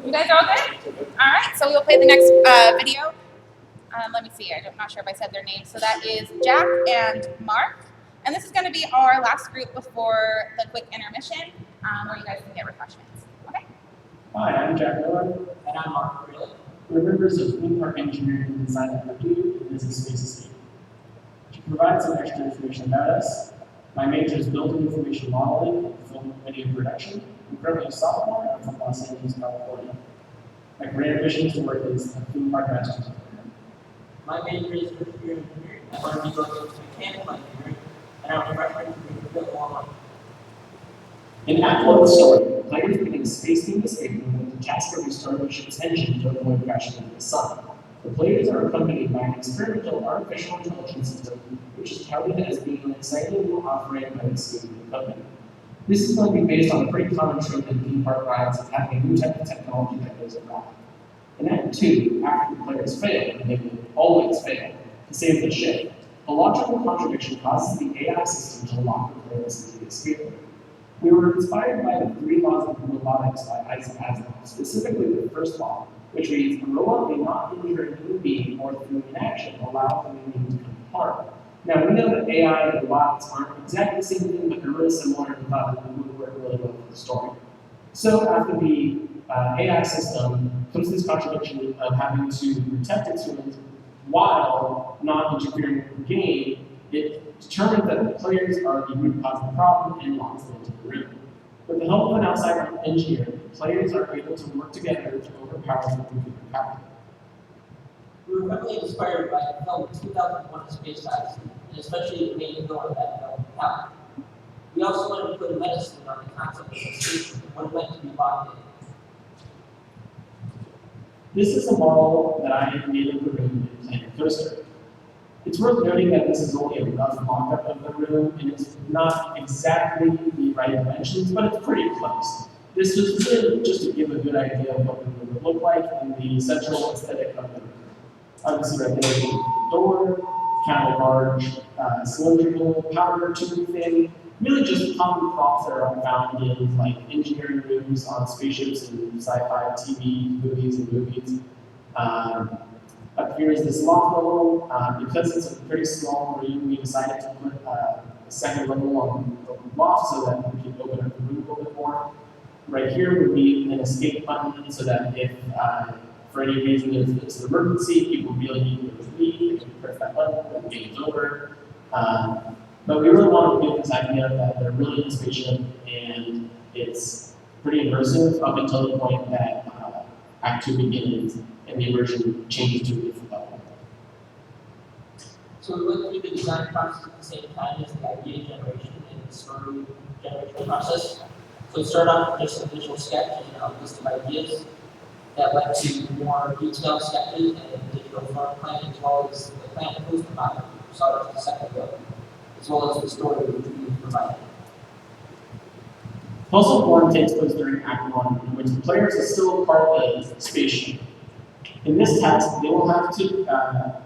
Speaker 1: You guys are all good? All right, so we'll play the next video. Let me see, I'm not sure if I said their names. So that is Jack and Mark. And this is going to be our last group before the quick intermission, where you guys can get refreshments. Okay?
Speaker 12: Hi, I'm Jack Miller.
Speaker 3: And I'm Mark Reilly.
Speaker 12: We're members of Wind Park Engineering and Design at Purdue and Business Space Escape. To provide some extra information about us, my major is Building Information Modeling and Film and Video Production. I'm currently a sophomore and I'm from Los Angeles, California. My career ambition is to work as a theme park master's program.
Speaker 13: My major is computer engineering. I want to be going into mechanical engineering, and I'm a freshman to be a bit more.
Speaker 12: In Act 1 of the story, players begin a space-themed escape room with the task of restoring the ship's engine to avoid crashing into the sun. The players are accompanied by an experimental artificial intelligence system, which is touted as being an exciting new offering by the escape room company. This is going to be based on a pretty common trope in theme park rides of having a new type of technology that goes around. In Act 2, after the players fail, and they will always fail, to save the ship, a logical contradiction causes the AI system to lock the players into the escape room. We were inspired by the 3 laws of robotics by Isaac Asimov, specifically the first law, which reads, a robot may not injure a human being or through inaction allow the human being to come to harm. Now, we know that AI and robots aren't exactly the same thing, but they're really similar and thought that would work really well for the story. So after the AI system comes this contradiction of having to protect its humans while not interfering with the game, it determines that the players are the root cause of the problem and locks them into the room. With the help of an outside engineer, the players are able to work together to overpower the computer power.
Speaker 13: We were heavily inspired by the film 2001: A Space Odyssey, and especially the main villain of that film, Cal. We also wanted to put a medicine on the concept of escape and what it meant to be locked in.
Speaker 12: This is a model that I made of the room in Planet Coaster. It's worth noting that this is only a rough mock-up of the room, and it's not exactly the right dimensions, but it's pretty close. This was really just to give a good idea of what the room would look like and the central aesthetic of the room. Obviously, right there is the door, kind of large, cylindrical, powder tube thing. Really just common props that are found in like engineering rooms on spaceships and sci-fi TV movies and movies. Up here is this loft level. Because it's a pretty small room, we decided to put a second level on the loft so that we can open up the room a little bit more. Right here would be an escape button so that if, for any reason, if it's an emergency, people really need to leave, they can press that button, and the game's over. But we really want to give this idea that they're really in a spaceship and it's pretty immersive up until the point that Act 2 begins and the immersion changes to a different level.
Speaker 13: So we went through the design process at the same time as the idea generation and the story generation process. So we started off with just a visual sketch and a list of ideas that led to more detailed sketches and digital floor plan, as well as the plan poster model, which saw it as the second book, as well as the story which we provided.
Speaker 12: Puzzle Born takes place during Act 1, in which the players are still part of the spaceship. In this task, they will have to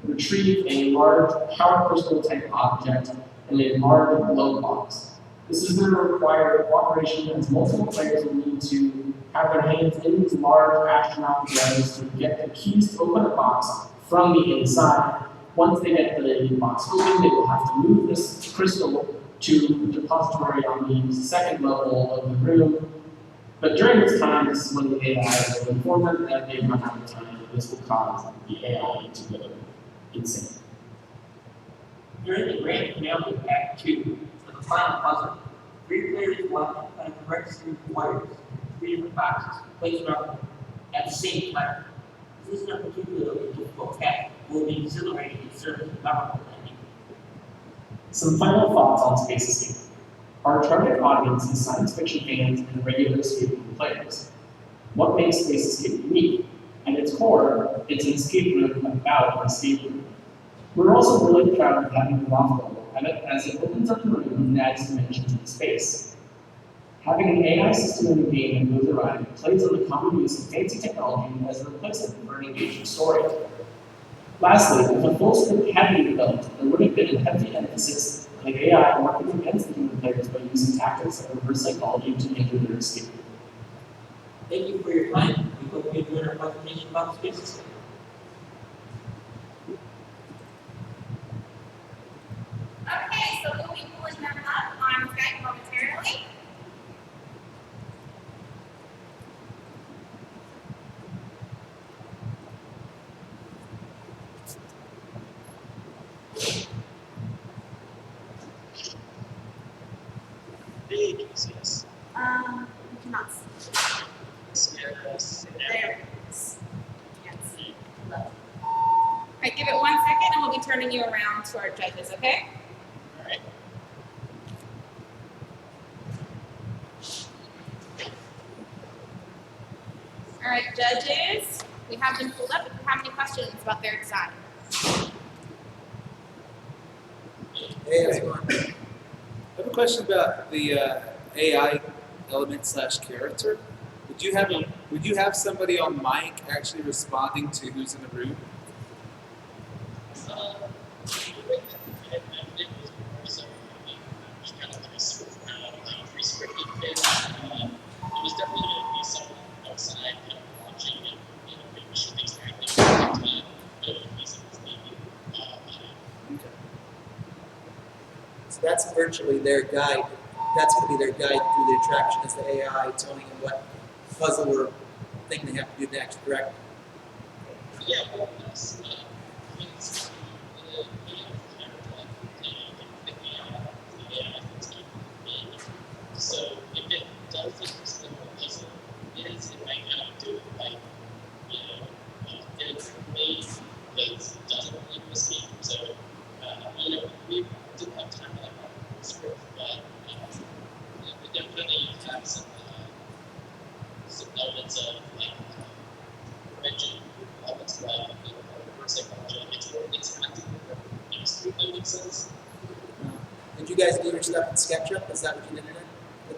Speaker 12: retrieve a large power crystal type object in a large glow box. This is going to require cooperation as multiple players will need to have their hands in these large astronaut gloves to get the keys to open the box from the inside. Once they get the box open, they will have to move this crystal to the depository on the second level of the room. But during this time, this is when the AI will inform them that they've run out of time, and this will cause the AI to go insane.
Speaker 13: During the grand finale of Act 2, for the final puzzle, 3 players will have to cut a correct series of wires in 3 different boxes placed around them at the same time. This isn't a particularly difficult task. It will be exhilarating and serve as a memorable ending.
Speaker 12: Some final thoughts on Space Escape. Our target audience is science fiction fans and regular escape room players. What makes Space Escape unique? At its core, it's an escape room about an escape room. We're also really proud of having the loft level, as it opens up the room and adds dimension to the space. Having an AI system in the game that goes around plays on the common use of fancy technology as a replacement for an engaging story. Lastly, if a full script had been developed, there would have been a heavy emphasis on the AI working against the human players by using tactics and reverse psychology to hinder their escape.
Speaker 13: Thank you for your time. We hope you enjoyed our presentation about Space Escape.
Speaker 1: Okay, so we'll be pulling them up on Skype momentarily.
Speaker 12: Hey, can you see us?
Speaker 10: We cannot see.
Speaker 12: Yes.
Speaker 10: There it is. Can't see.
Speaker 1: I turning you around to our judges, okay?
Speaker 6: All right.
Speaker 1: All right, judges, we have them pulled up if you have any questions about their design.
Speaker 5: Hey, how's it going?
Speaker 6: I have a question about the AI element slash character. Would you have somebody on mic actually responding to who's in the room?
Speaker 13: It was definitely going to be someone outside kind of watching and making sure things were happening at the time. But it would be someone's maybe
Speaker 5: Okay. So that's virtually their guide. That's going to be their guide through the attraction is the AI telling them what puzzle or thing they have to do next, correct?
Speaker 13: yeah, well, that's it's the AI that's keeping me. So if it does exist in the puzzle, it might not do it like it may because it doesn't really escape. So we didn't have time to like script, but we definitely have some elements of like prevention elements like reverse psychology. It's active industry that makes sense.
Speaker 5: Did you guys do your stuff in SketchUp? Is that what you did in it?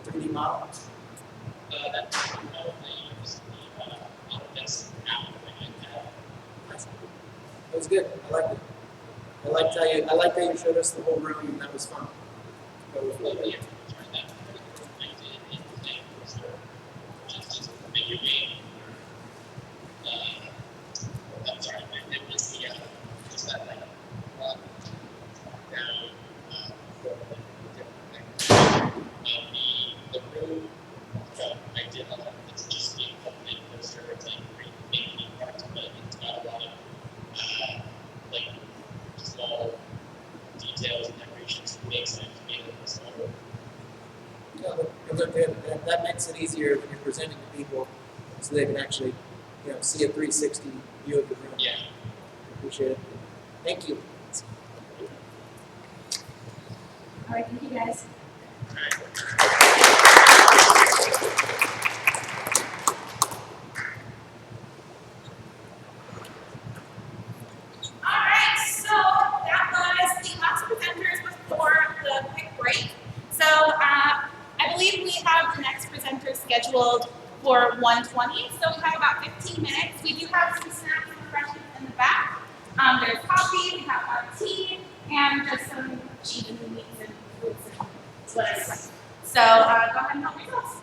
Speaker 5: The 3D model?
Speaker 13: That they use the Autodesk app and
Speaker 5: That was good. I liked it. I liked how you showed us the whole room, and that was fun. That was really good.
Speaker 13: I'm sorry, it was the just that like down for the room. I did a lot of it's just being open poster. It's like making art, but it's got a lot of like small details and decorations to make sense to be able to solve.
Speaker 5: Yeah, it looked good. That makes it easier when you're presenting to people, so they can actually, see a 360 view of the room.
Speaker 13: Yeah.
Speaker 5: Appreciate it. Thank you.
Speaker 10: All right, thank you guys.
Speaker 1: Alright, so that was the last presenters before the quick break. So I believe we have the next presenter scheduled for 1:20, so we have about 15 minutes. We do have some snacks and refreshments in the back. There's coffee, we have tea, and just some cheese and meats and fruits and whatever. So go ahead and help yourselves.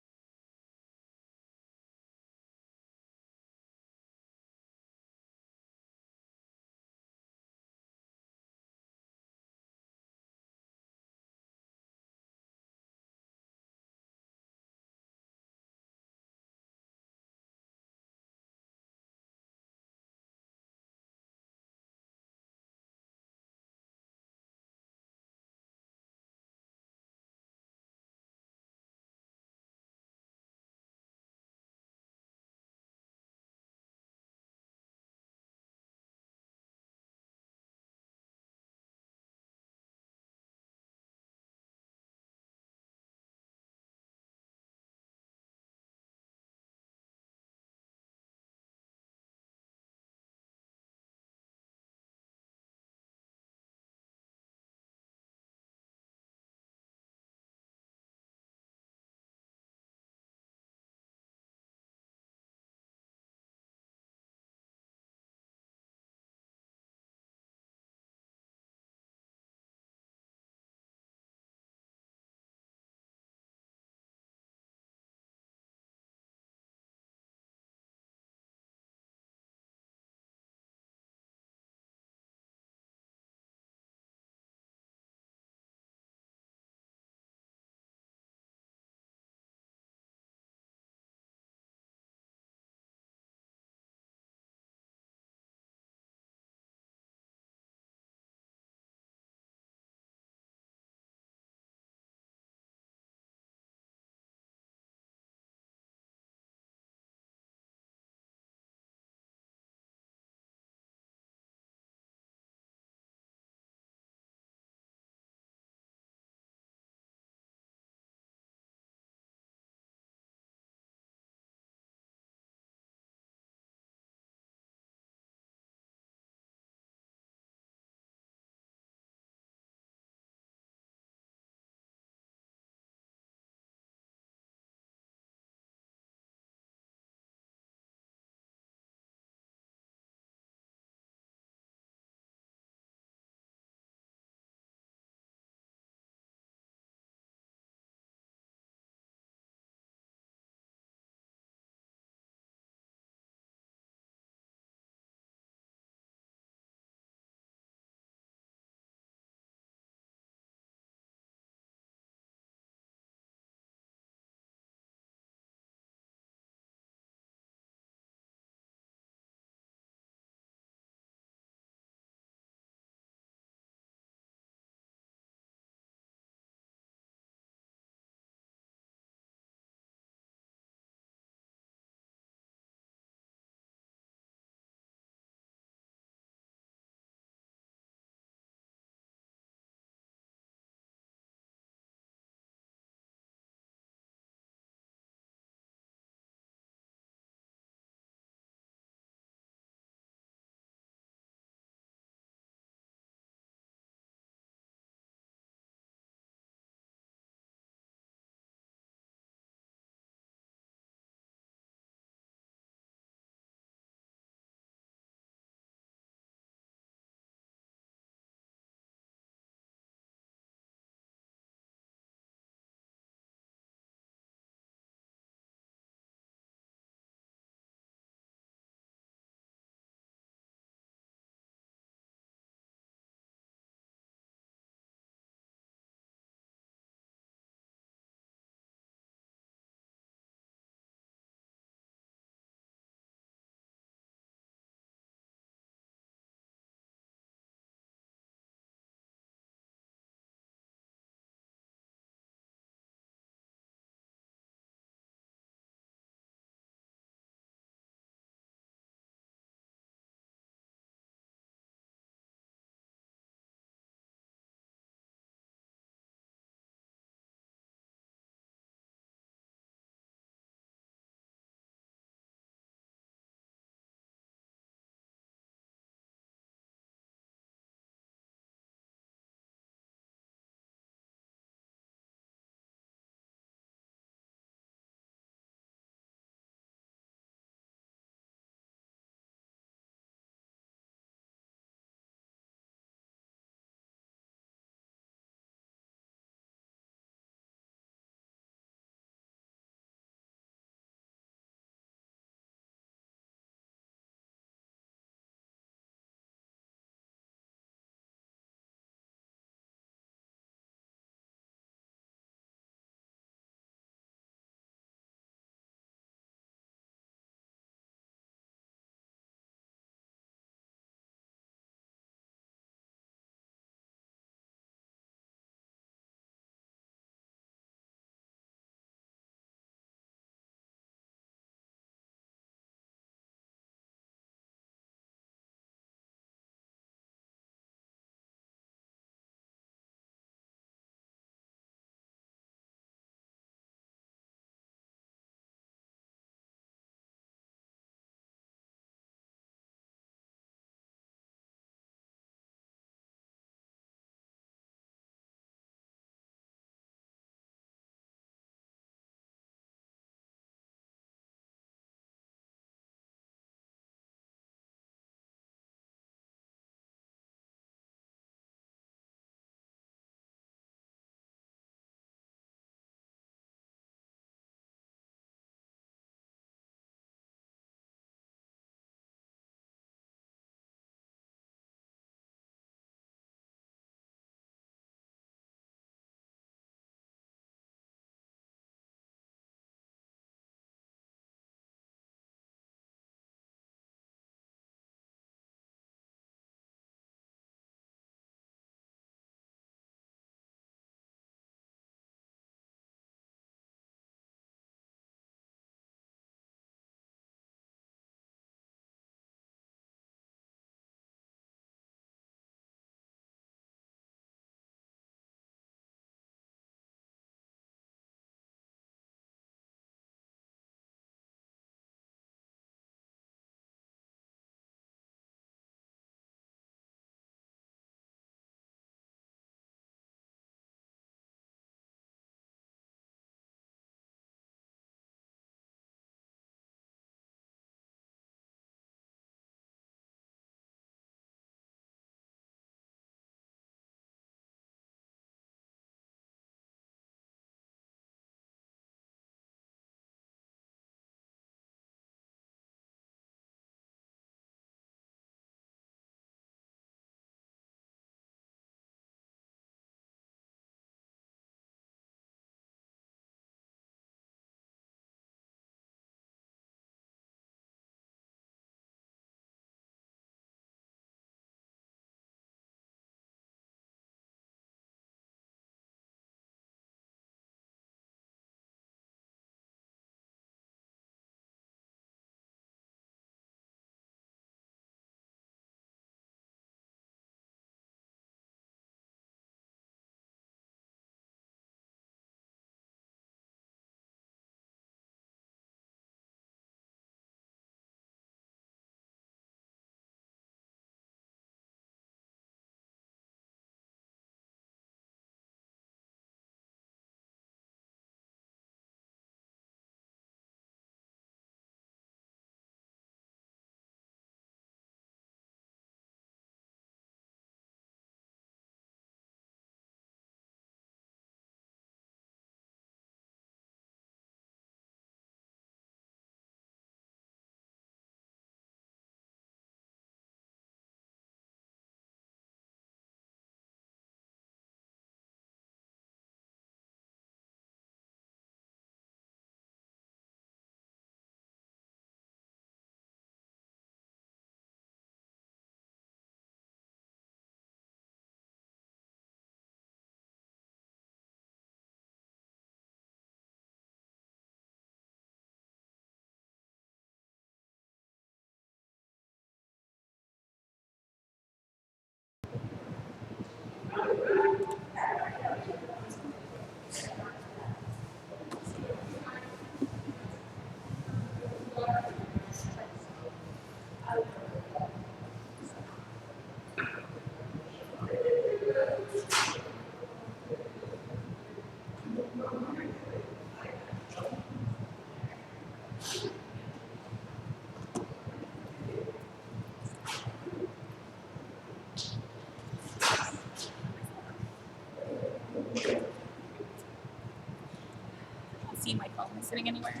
Speaker 1: phone is sitting anywhere.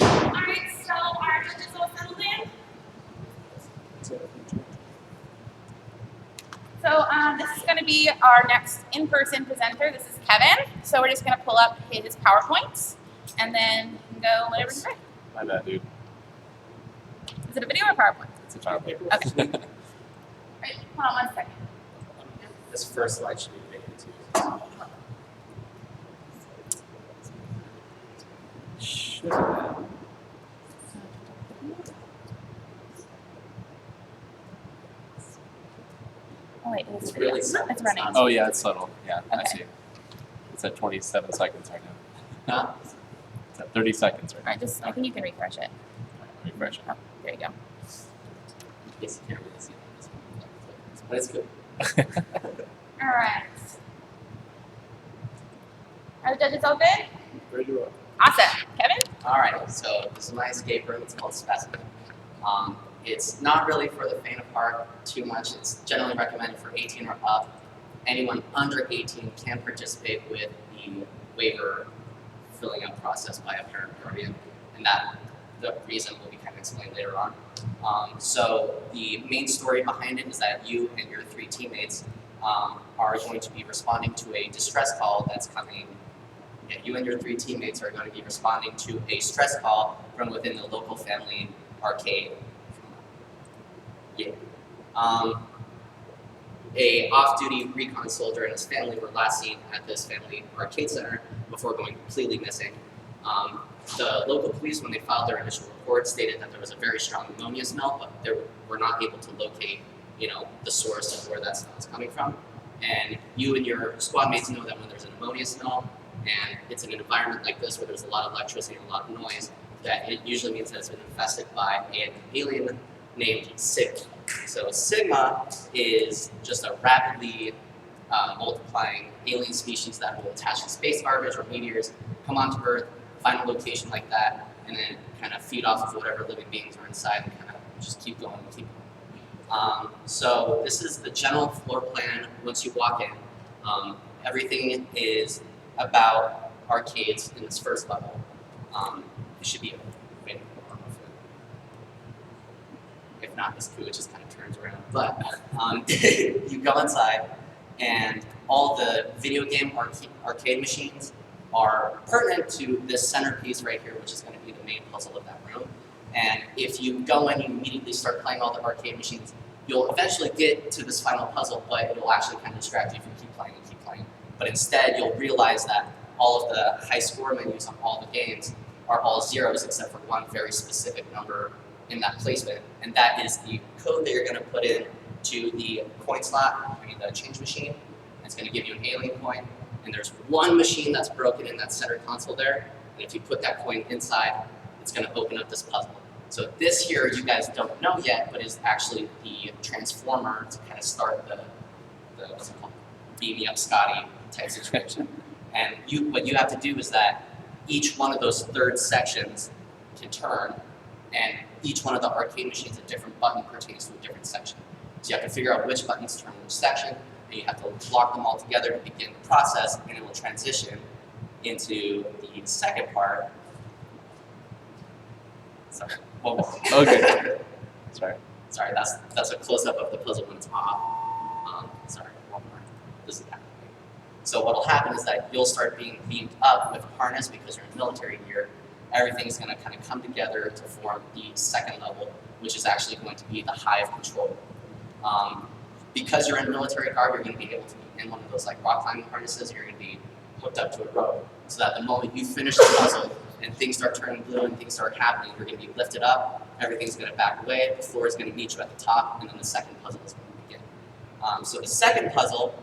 Speaker 1: Alright, so our judges all settled in. So this is going to be our next in-person presenter. This is Kevin. So we're just going to pull up his PowerPoint and then you can go whatever you say.
Speaker 4: My bad, dude.
Speaker 1: Is it a video or PowerPoint?
Speaker 4: It's a PowerPoint.
Speaker 1: Okay. Alright, hold on one second.
Speaker 14: This first slide should be big too.
Speaker 1: Oh wait, it is
Speaker 14: It's
Speaker 1: video.
Speaker 14: really subtle.
Speaker 1: It's running.
Speaker 4: Oh yeah, it's subtle. Yeah, I
Speaker 1: Okay.
Speaker 4: see. It's at 27 seconds right now.
Speaker 14: Huh?
Speaker 4: It's at 30 seconds right now.
Speaker 1: Alright, just I think you can refresh it.
Speaker 4: Refresh it.
Speaker 1: Oh, there you go.
Speaker 14: Yes, you can't really see it on this one, but it's good.
Speaker 1: Alright. Are the judges all good?
Speaker 5: Ready to roll.
Speaker 1: Awesome. Kevin?
Speaker 14: Alright, so this is my escape room. It's called Specimen. It's not really for the faint of heart too much. It's generally recommended for 18 or up. Anyone under 18 can participate with the waiver filling out process by a parent or guardian, and that the reason will be kind of explained later on. So the main story behind it is that you and your 3 teammates are going to be responding to a distress call that's coming. Yeah, you and your 3 teammates are going to be responding to a stress call from within the local family arcade. Yeah. A off-duty recon soldier and his family were last seen at this family arcade center before going completely missing. The local police, when they filed their initial report, stated that there was a very strong ammonia smell, but they were not able to locate, the source of where that smell is coming from. And you and your squad mates know that when there's an ammonia smell, and it's in an environment like this where there's a lot of electricity and a lot of noise, that it usually means that it's been infested by an alien named Sigma. So Sigma is just a rapidly multiplying alien species that will attach to space garbage or meteors, come onto Earth, find a location like that, and then kind of feed off of whatever living beings are inside and kind of just keep going and keep going. So this is the general floor plan once you walk in. Everything is about arcades in this first level. It should be a wait, if not, this coup, it just kind of turns around. But you go inside, and all the video game arcade machines are pertinent to this centerpiece right here, which is going to be the main puzzle of that room. And if you go in and you immediately start playing all the arcade machines, you'll eventually get to this final puzzle, but it'll actually kind of distract you if you keep playing and keep playing. But instead, you'll realize that all of the high score menus on all the games are all zeros except for one very specific number in that placement, and that is the code that you're going to put in to the coin slot, the change machine. It's going to give you an alien coin, and there's one machine that's broken in that center console there, and if you put that coin inside, it's going to open up this puzzle. So this here, you guys don't know yet, but is actually the transformer to kind of start the what's it called, beam me up Scotty type situation. And what you have to do is that each one of those third sections can turn, and each one of the arcade machines, a different button pertains to a different section. So you have to figure out which buttons turn which section, and you have to lock them all together to begin the process, and it will transition into the second part. Sorry.
Speaker 4: Okay. Sorry.
Speaker 14: Sorry, that's a close-up of the puzzle when it's off. Sorry, one more. This is happening. So what'll happen is that you'll start being beamed up with a harness because you're in military gear. Everything's going to kind of come together to form the second level, which is actually going to be the hive control. Because you're in military garb, you're going to be able to be in one of those like rock climbing harnesses. You're going to be hooked up to a rope, so that the moment you finish the puzzle and things start turning blue and things start happening, you're going to be lifted up. Everything's going to back away. The floor is going to meet you at the top, and then the second puzzle is going to begin. So the second puzzle,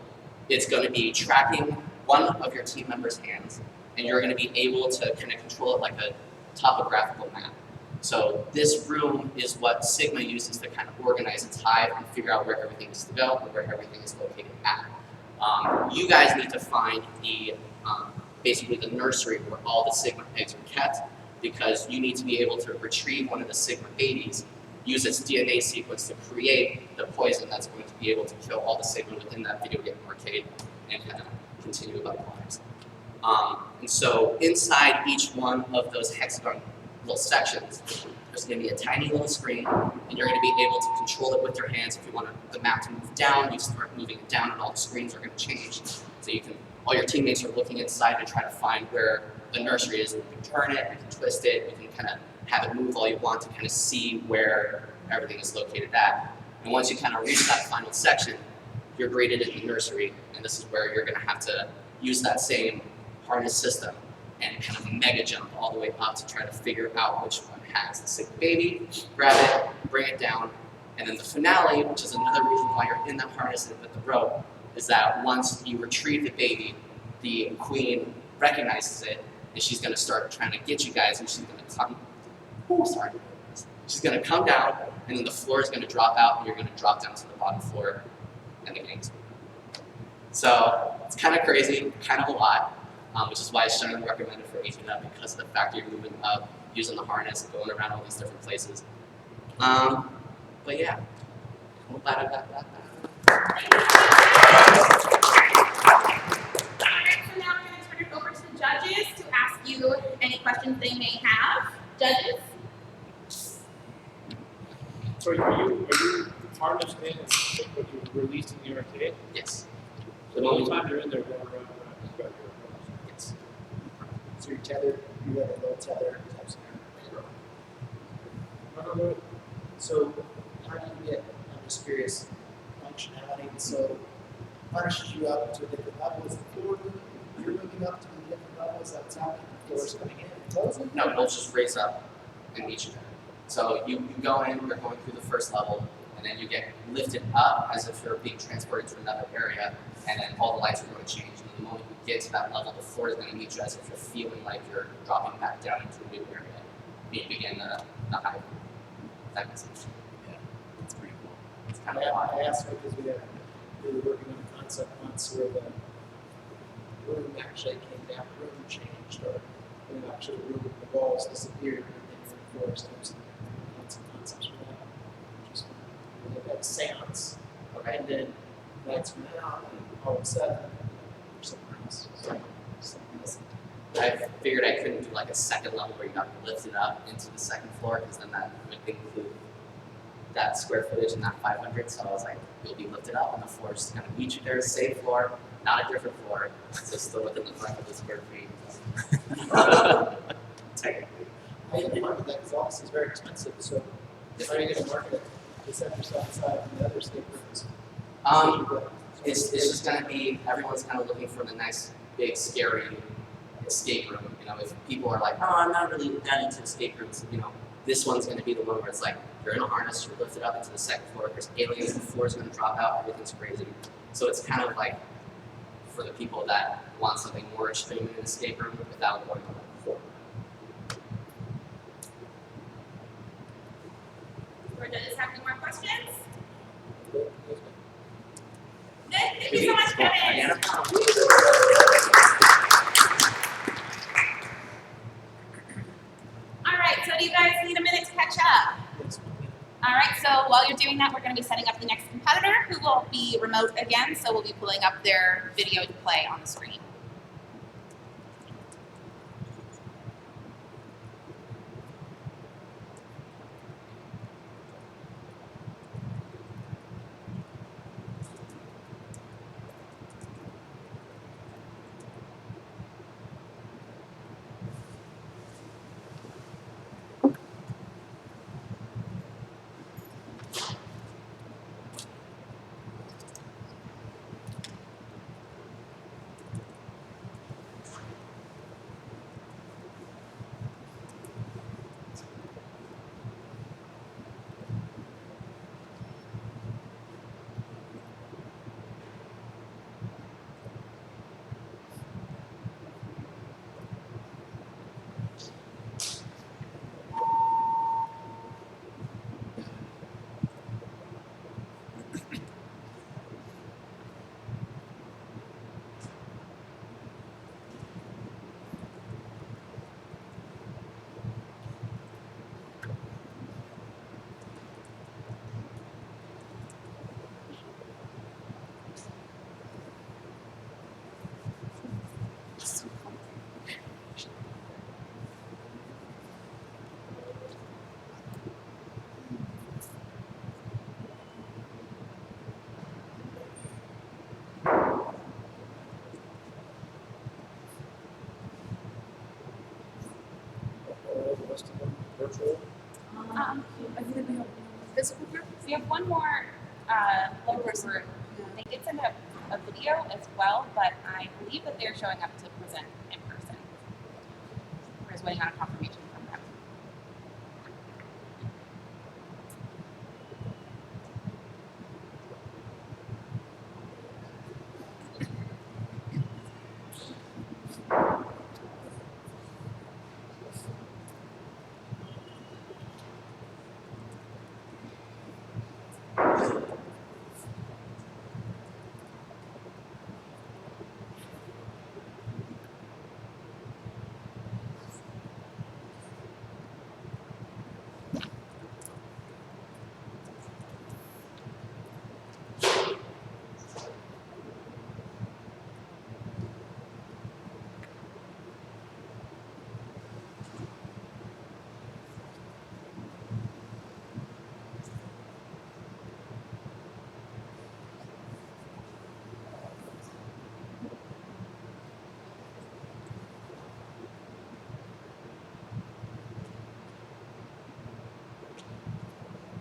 Speaker 14: it's going to be tracking one of your team members' hands, and you're going to be able to kind of control it like a topographical map. So this room is what Sigma uses to kind of organize its hive and figure out where everything is to go and where everything is located at. You guys need to find the basically the nursery where all the Sigma eggs are kept, because you need to be able to retrieve one of the Sigma babies, use its DNA sequence to create the poison that's going to be able to kill all the Sigma within that video game arcade and kind of continue about the lives. And so inside each one of those hexagon little sections, there's going to be a tiny little screen, and you're going to be able to control it with your hands. If you want the map to move down, you start moving it down, and all the screens are going to change. So you can, all your teammates are looking inside to try to find where the nursery is. You can turn it, you can twist it, you can kind of have it move all you want to kind of see where everything is located at. And once you kind of reach that final section, you're graded in the nursery, and this is where you're going to have to use that same harness system and kind of mega jump all the way up to try to figure out which one has the Sigma baby, grab it, bring it down, and then the finale, which is another reason why you're in that harness with the rope, is that once you retrieve the baby, the queen recognizes it, and she's going to start trying to get you guys, and she's going to come, she's going to come down, and then the floor is going to drop out, and you're going to drop down to the bottom floor, and the game's over. So it's kind of crazy, kind of a lot. Which is why I strongly recommend it for 18 up, because of the fact that you're moving up, using the harness, and going around all these different places. But yeah, I'm glad I got that.
Speaker 1: Alright, so now I'm going to turn it over to the judges to ask you any questions they may have. Judges?
Speaker 15: So are you harnessed in what you released in the arcade?
Speaker 14: Yes.
Speaker 15: So the whole time you're in there going around, you've got your
Speaker 14: Yes.
Speaker 5: So you're tethered, you have a low tether type scenario. So how do you get, I'm just curious, functionality? So punishes you up to a different level. Is the floor you're moving up to a different level? Is that what's happening? The floor's coming in and closing?
Speaker 14: No, it'll just raise up and meet you there. So you go in, you're going through the first level, and then you get lifted up as if you're being transported to another area, and then all the lights are going to change. And the moment you get to that level, the floor is going to meet you as if you're feeling like you're dropping back down into a new area. You begin the high. That makes sense. Yeah, it's pretty cool. It's kind of
Speaker 5: I asked because we were working on a concept once where the room actually came down, the room changed, or actually the walls disappeared and they were reinforced. Some concepts for that. Just we had a seance,
Speaker 14: okay,
Speaker 5: and then lights went out, and all of a sudden, there's something else. Something else.
Speaker 14: I figured I couldn't do like a second level where you got lifted up into the second floor, because then that would include that square footage and that 500. So I was like, you'll be lifted up, and the floor is just going to meet you there, same floor, not a different floor, so still within the 500 square feet. Technically.
Speaker 5: I didn't market that because office is very expensive. So how are you going to market it? To set yourself aside from the other escape rooms?
Speaker 14: It's just going to be, everyone's kind of looking for the nice, big, scary escape room. You know, if people are like, oh, I'm not really that into escape rooms, you know, this one's going to be the one where it's like, you're in a harness, you're lifted up into the second floor, there's aliens, the floor's going to drop out, everything's crazy. So it's kind of like for the people that want something more extreme in an escape room without going on the floor.
Speaker 1: Or does this have any more questions? Good. Thank you so much, Kevin. All right, so do you guys need a minute to catch up? All right, so while you're doing that, we're going to be setting up the next competitor, who will be remote again, so we'll be pulling up their video to play on the screen.
Speaker 15: virtual?
Speaker 1: Physical group. We have one more local group. They did send a video as well, but I believe that they're showing up to present in person. We're just waiting on a confirmation from them.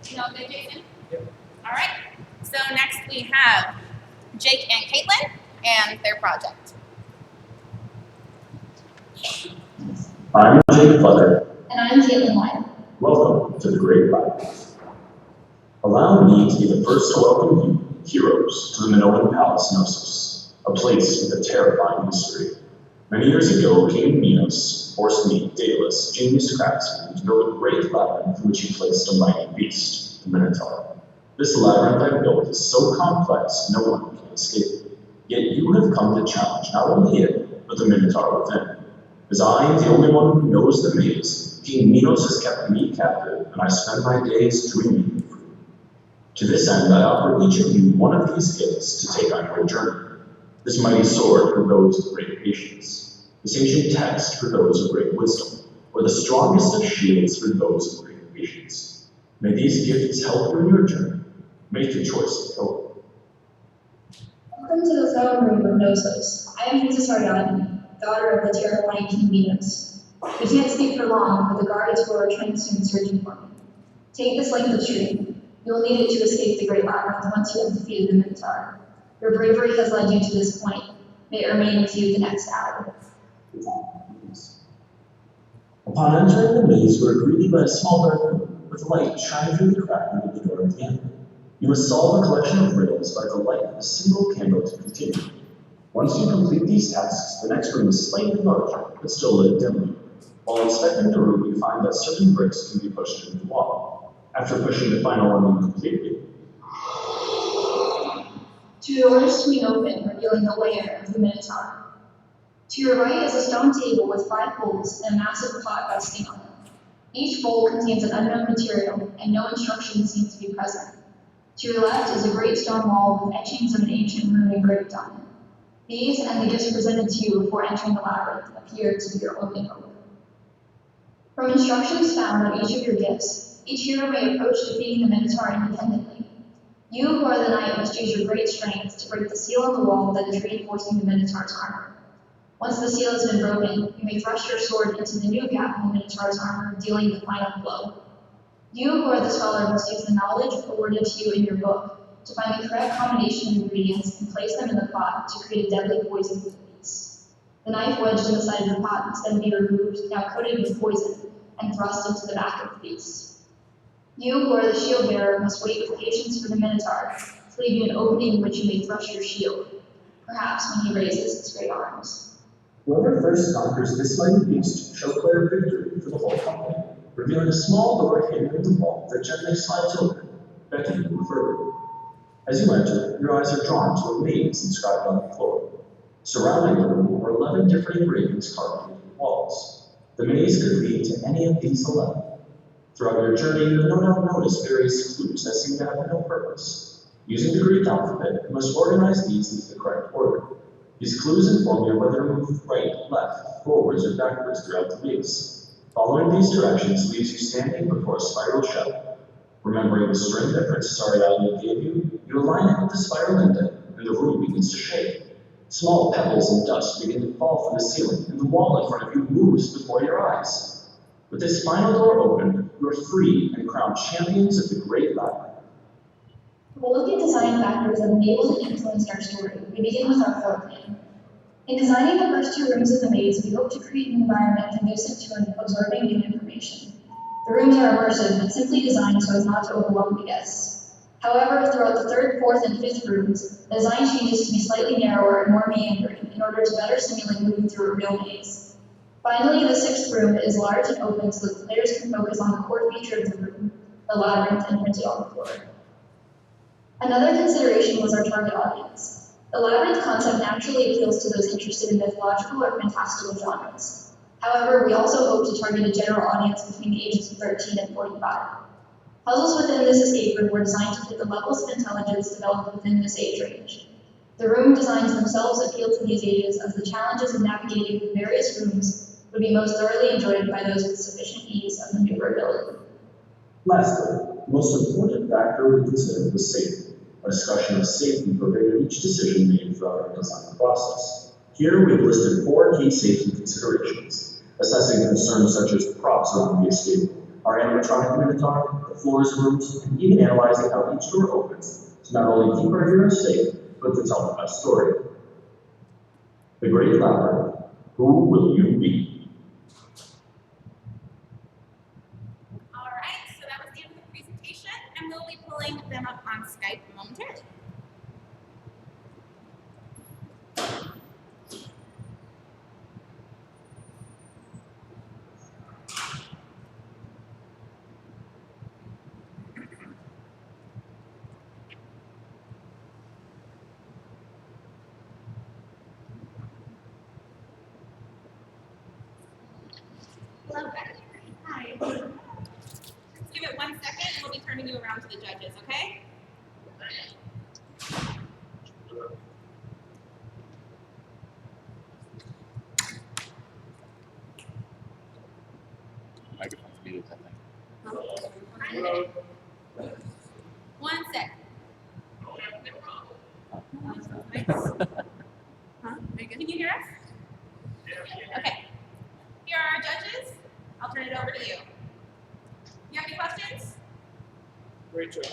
Speaker 1: You know, good, Jason?
Speaker 15: Yep.
Speaker 1: All right. So next we have Jake and Caitlin and their project.
Speaker 16: I'm Jake Flutter.
Speaker 8: And I'm Caitlin White.
Speaker 16: Welcome to the Great Labyrinth. Allow me to be the first to welcome you, heroes, to the Minoan Palace Gnosis, a place with a terrifying history. Many years ago, King Minos forced me, Daedalus, genius craftsman, to build a great labyrinth in which he placed a mighty beast, the Minotaur. This labyrinth I built is so complex no one can escape it. Yet you have come to challenge not only it, but the Minotaur within. As I am the only one who knows the maze, King Minos has kept me captive, and I spend my days dreaming of freedom. To this end, I offer each of you one of these gifts to take on your journey. This mighty sword for those of great patience, this ancient text for those of great wisdom, or the strongest of shields for those of great patience. May these gifts help you in your journey. Make the choice of hope.
Speaker 7: Welcome to the throne room of Knossos. I am Princess Ariadne, daughter of the terrifying King Minos. We can't speak for long, for the guards who are trained soon searching for me. Take this length of string. You will need it to escape the Great Labyrinth once you have defeated the Minotaur. Your bravery has led you to this point. May it remain with you the next hour.
Speaker 16: Upon entering the maze, you are greeted by a small dark room with light shining through the crack under the door at the end. You must solve a collection of riddles by the light of a single candle to continue. Once you complete these tasks, the next room is slightly larger, but still lit dimly. While inspecting the room, you find that certain bricks can be pushed into the wall. After pushing the final one completely,
Speaker 7: Two doors swing open, revealing the lair of the Minotaur. To your right is a stone table with 5 bowls and a massive pot resting on it. Each bowl contains an unknown material, and no instructions seem to be present. To your left is a great stone wall with etchings of an ancient rune engraved on it. These and the gifts presented to you before entering the labyrinth appear to be your only hope. From instructions found on each of your gifts, each hero may approach defeating the Minotaur independently. You, who are the knight, must use your great strength to break the seal on the wall that is reinforcing the Minotaur's armor. Once the seal has been broken, you may thrust your sword into the new gap in the Minotaur's armor, dealing the final blow. You, who are the scholar, must use the knowledge awarded to you in your book to find the correct combination of ingredients and place them in the pot to create a deadly poison for the beast. The knife wedged in the side of the pot must then be removed, now coated with poison, and thrust into the back of the beast. You, who are the shield bearer, must wait with patience for the Minotaur to leave you an opening in which you may thrust your shield, perhaps when he raises his great arms.
Speaker 16: whoever first conquers this mighty beast shall declare victory for the whole company, revealing a small door hidden in the wall that gently slides open, beckoning you further. As you enter, your eyes are drawn to a maze inscribed on the floor. Surrounding the room are 11 different engravings carved into the walls. The maze could lead to any of these 11. Throughout your journey, you will no doubt notice various clues that seem to have no purpose. Using the Greek alphabet, you must organize these into the correct order. These clues inform you whether to move right, left, forwards, or backwards throughout the maze. Following these directions leaves you standing before a spiral shelf. Remembering the string that Princess Ariadne gave you, you align it with the spiral indent, and the room begins to shake. Small pebbles and dust begin to fall from the ceiling, and the wall in front of you moves before your eyes. With this final door open, you are free and crowned champions of the Great Labyrinth.
Speaker 17: We'll look at design factors that enabled and influenced our story. We begin with our floor plan. In designing the first 2 rooms of the maze, we hope to create an environment conducive to absorbing new information. The rooms are immersive and simply designed so as not to overwhelm the guests. However, throughout the 3rd, 4th, and 5th rooms, the design changes to be slightly narrower and more meandering in order to better simulate moving through a real maze. Finally, the 6th room is large and open so that players can focus on the core feature of the room, the labyrinth imprinted on the floor. Another consideration was our target audience. The labyrinth concept naturally appeals to those interested in mythological or fantastical genres. However, we also hope to target a general audience between the ages of 13 and 45. Puzzles within this escape room were designed to fit the levels of intelligence developed within this age range. The room designs themselves appeal to these ages as the challenges of navigating the various rooms would be most thoroughly enjoyed by those with sufficient ease of maneuverability.
Speaker 16: Lastly, the most important factor we considered was safety. A discussion of safety pervaded each decision made throughout our design process. Here we've listed 4 key safety considerations, assessing concerns such as props around the escape room, our animatronic minotaur, the floors of rooms, and even analyzing how each door opens to not only keep our heroes safe, but to tell the best story. The Great Labyrinth, who will you be?
Speaker 1: All right, so that was the end of the presentation, and we'll be pulling them up on Skype momentarily. Hello, guys. Hi. Just give it 1 second, and we'll be turning you around to the judges, okay?
Speaker 4: Microphone's muted, I think.
Speaker 1: 1 sec. Huh? Can you hear us? Okay. Here are our judges. I'll turn it over to you. You have any questions?
Speaker 15: Great job.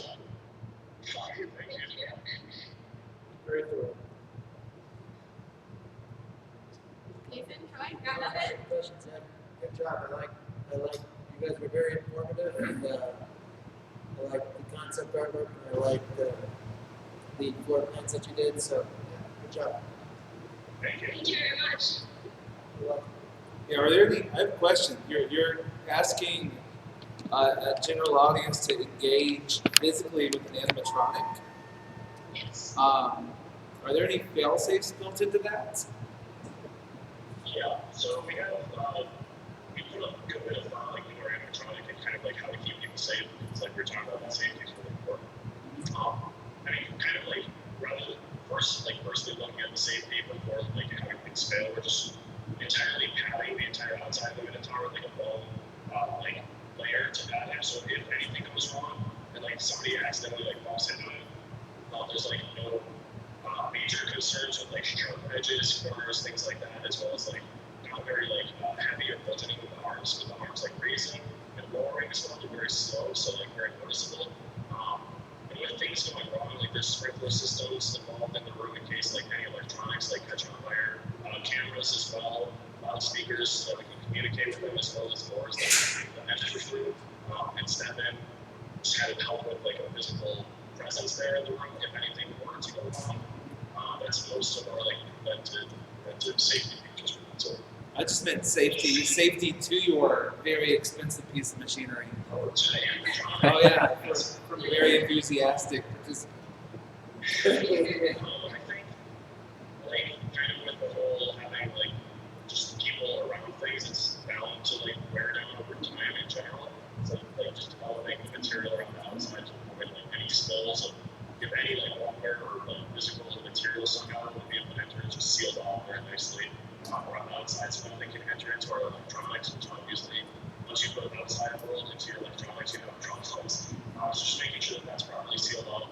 Speaker 15: Very thorough.
Speaker 1: Ethan, Troy, got nothing?
Speaker 5: Questions, Ed? Good job. I like you guys were very informative, and I like the concept artwork, and I like the floor plans that you did. So, yeah, good job.
Speaker 9: Thank you very much.
Speaker 5: You're welcome.
Speaker 6: Yeah, are there any? I have a question. You're asking a general audience to engage physically with an animatronic.
Speaker 9: Yes.
Speaker 6: Are there any fail-safes built into that?
Speaker 9: Yeah, so we have, we put a good bit of like our animatronic and kind of like how to keep people safe. It's like we're talking about safety is really important. I mean, kind of like rather firstly looking at the safety before like having things fail, we're just entirely padding the entire outside of the Minotaur with like a foam like layer to that end. So if anything goes wrong and like somebody accidentally like bumps into it, there's like no major concerns with like sharp edges, corners, things like that, as well as like not very like heavy or bulging with the arms like raising and lowering as well. They're very slow, so like very noticeable. And with things going wrong, like there's sprinkler systems involved in the room in case like any electronics like catch on fire, cameras as well, loudspeakers so that we can communicate with them, as well as doors that enter the room, and step in, just kind of help with like a physical presence there in the room if anything were to go wrong. That's most of our like preventive safety features. So
Speaker 6: I just meant safety to your very expensive piece of machinery. Oh yeah, from very enthusiastic participants.
Speaker 9: I think like kind of with the whole having like just people around things, it's bound to like wear down over time in general. So like just developing the material around the outside to avoid like any spills of if any like water or like physical material somehow would be able to enter, it's just sealed off very nicely around the outside so that they can enter into our electronics, which obviously once you put the outside world into your electronics, you have electronics. So just making sure that that's properly sealed off.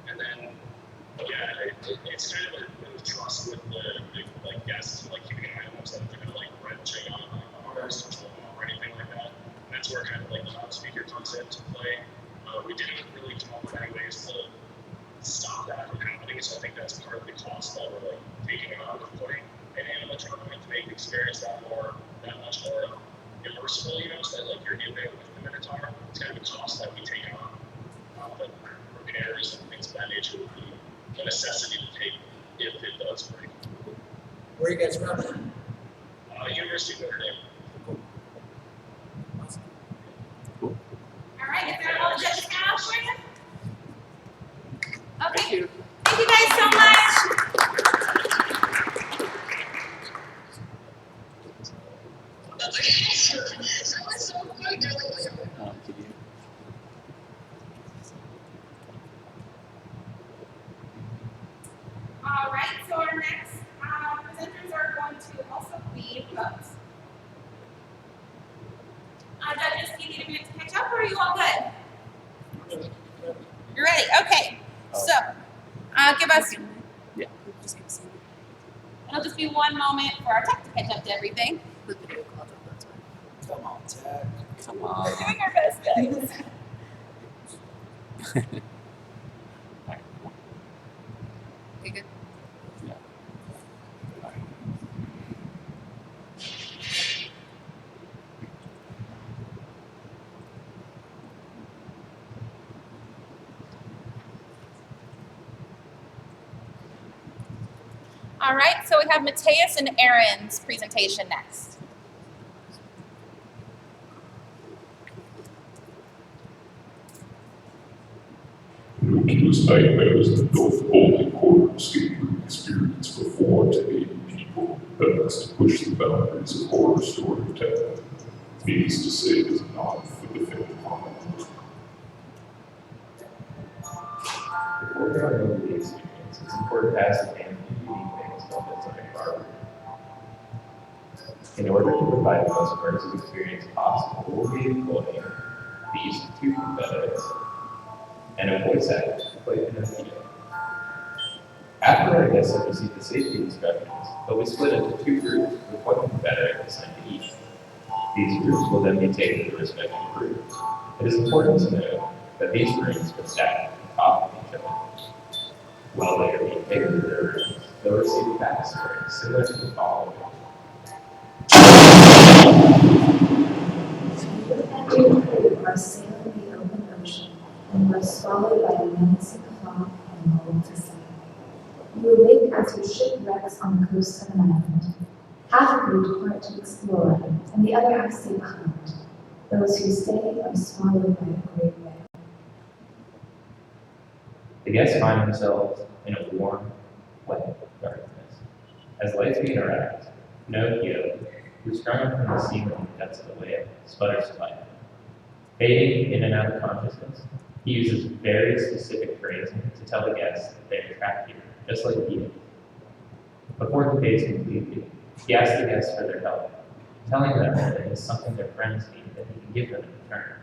Speaker 9: And then yeah, it's kind of a trust with the like guests and like keeping an eye on them so that they're gonna like wrenching on like arms, control
Speaker 16: that's where kind of like the loudspeaker comes into play. We didn't really come up with any ways to stop that from happening, so I think that's part of the cost that we're like taking on with putting an animatronic to make the experience that much more immersive, you know, so that like you're in there with the Minotaur. It's kind of a cost that we take on, but repairs and things of that nature would be a necessity to take if it does break.
Speaker 5: Where are you guys from?
Speaker 16: University of Notre Dame.
Speaker 1: All right, is that all the judges have for you? Okay. Thank you guys so much. All right, so our next presenters are going to also be folks. Judges, do you need a minute to catch up, or are you all good? You're ready? Okay. So, give us.
Speaker 4: Yeah.
Speaker 1: It'll just be one moment for our tech to catch up to everything.
Speaker 6: Come on, Tech.
Speaker 4: Come
Speaker 1: We're
Speaker 4: on.
Speaker 1: doing our best, guys. Okay, good.
Speaker 4: Yeah.
Speaker 1: All right, so we have Mateus and Aaron's presentation next.
Speaker 16: Numerous nightmares that built only quarter escape room experience before to aid people that has to push the boundaries of horror storytelling. Needless to say, it is not for the faint of heart.
Speaker 18: Before going over the experience, it's important to ascertain a few unique things about the Design Barber. In order to provide the most immersive experience possible, we'll be employing these two competitors and a voice actor to play Pinocchio. After our guests have received the safety instructions, they'll be split into two groups with one competitor assigned to each. These groups will then be taken to respective rooms. It is important to note that these rooms are stacked on top of each other. While they are being taken to their rooms, they'll receive a backstory similar to the following.
Speaker 8: You and your crew are sailing the open ocean and you are swallowed by a menacing claw and rolled to sea. You awake as your ship wrecks on the coast of an island. Half of you depart to explore, and the other half stay behind. Those who stay are swallowed by a great whale.
Speaker 18: The guests find themselves in a warm, wet darkness. As Lightspeed interacts, Pinocchio, who's strung up from the ceiling in the depths of the whale, sputters slightly. Fading in and out of consciousness, he uses very specific phrasing to tell the guests that they are trapped here, just like he is. Before he fades completely, he asks the guests for their help, telling them that it is something their friends need that he can give them in return.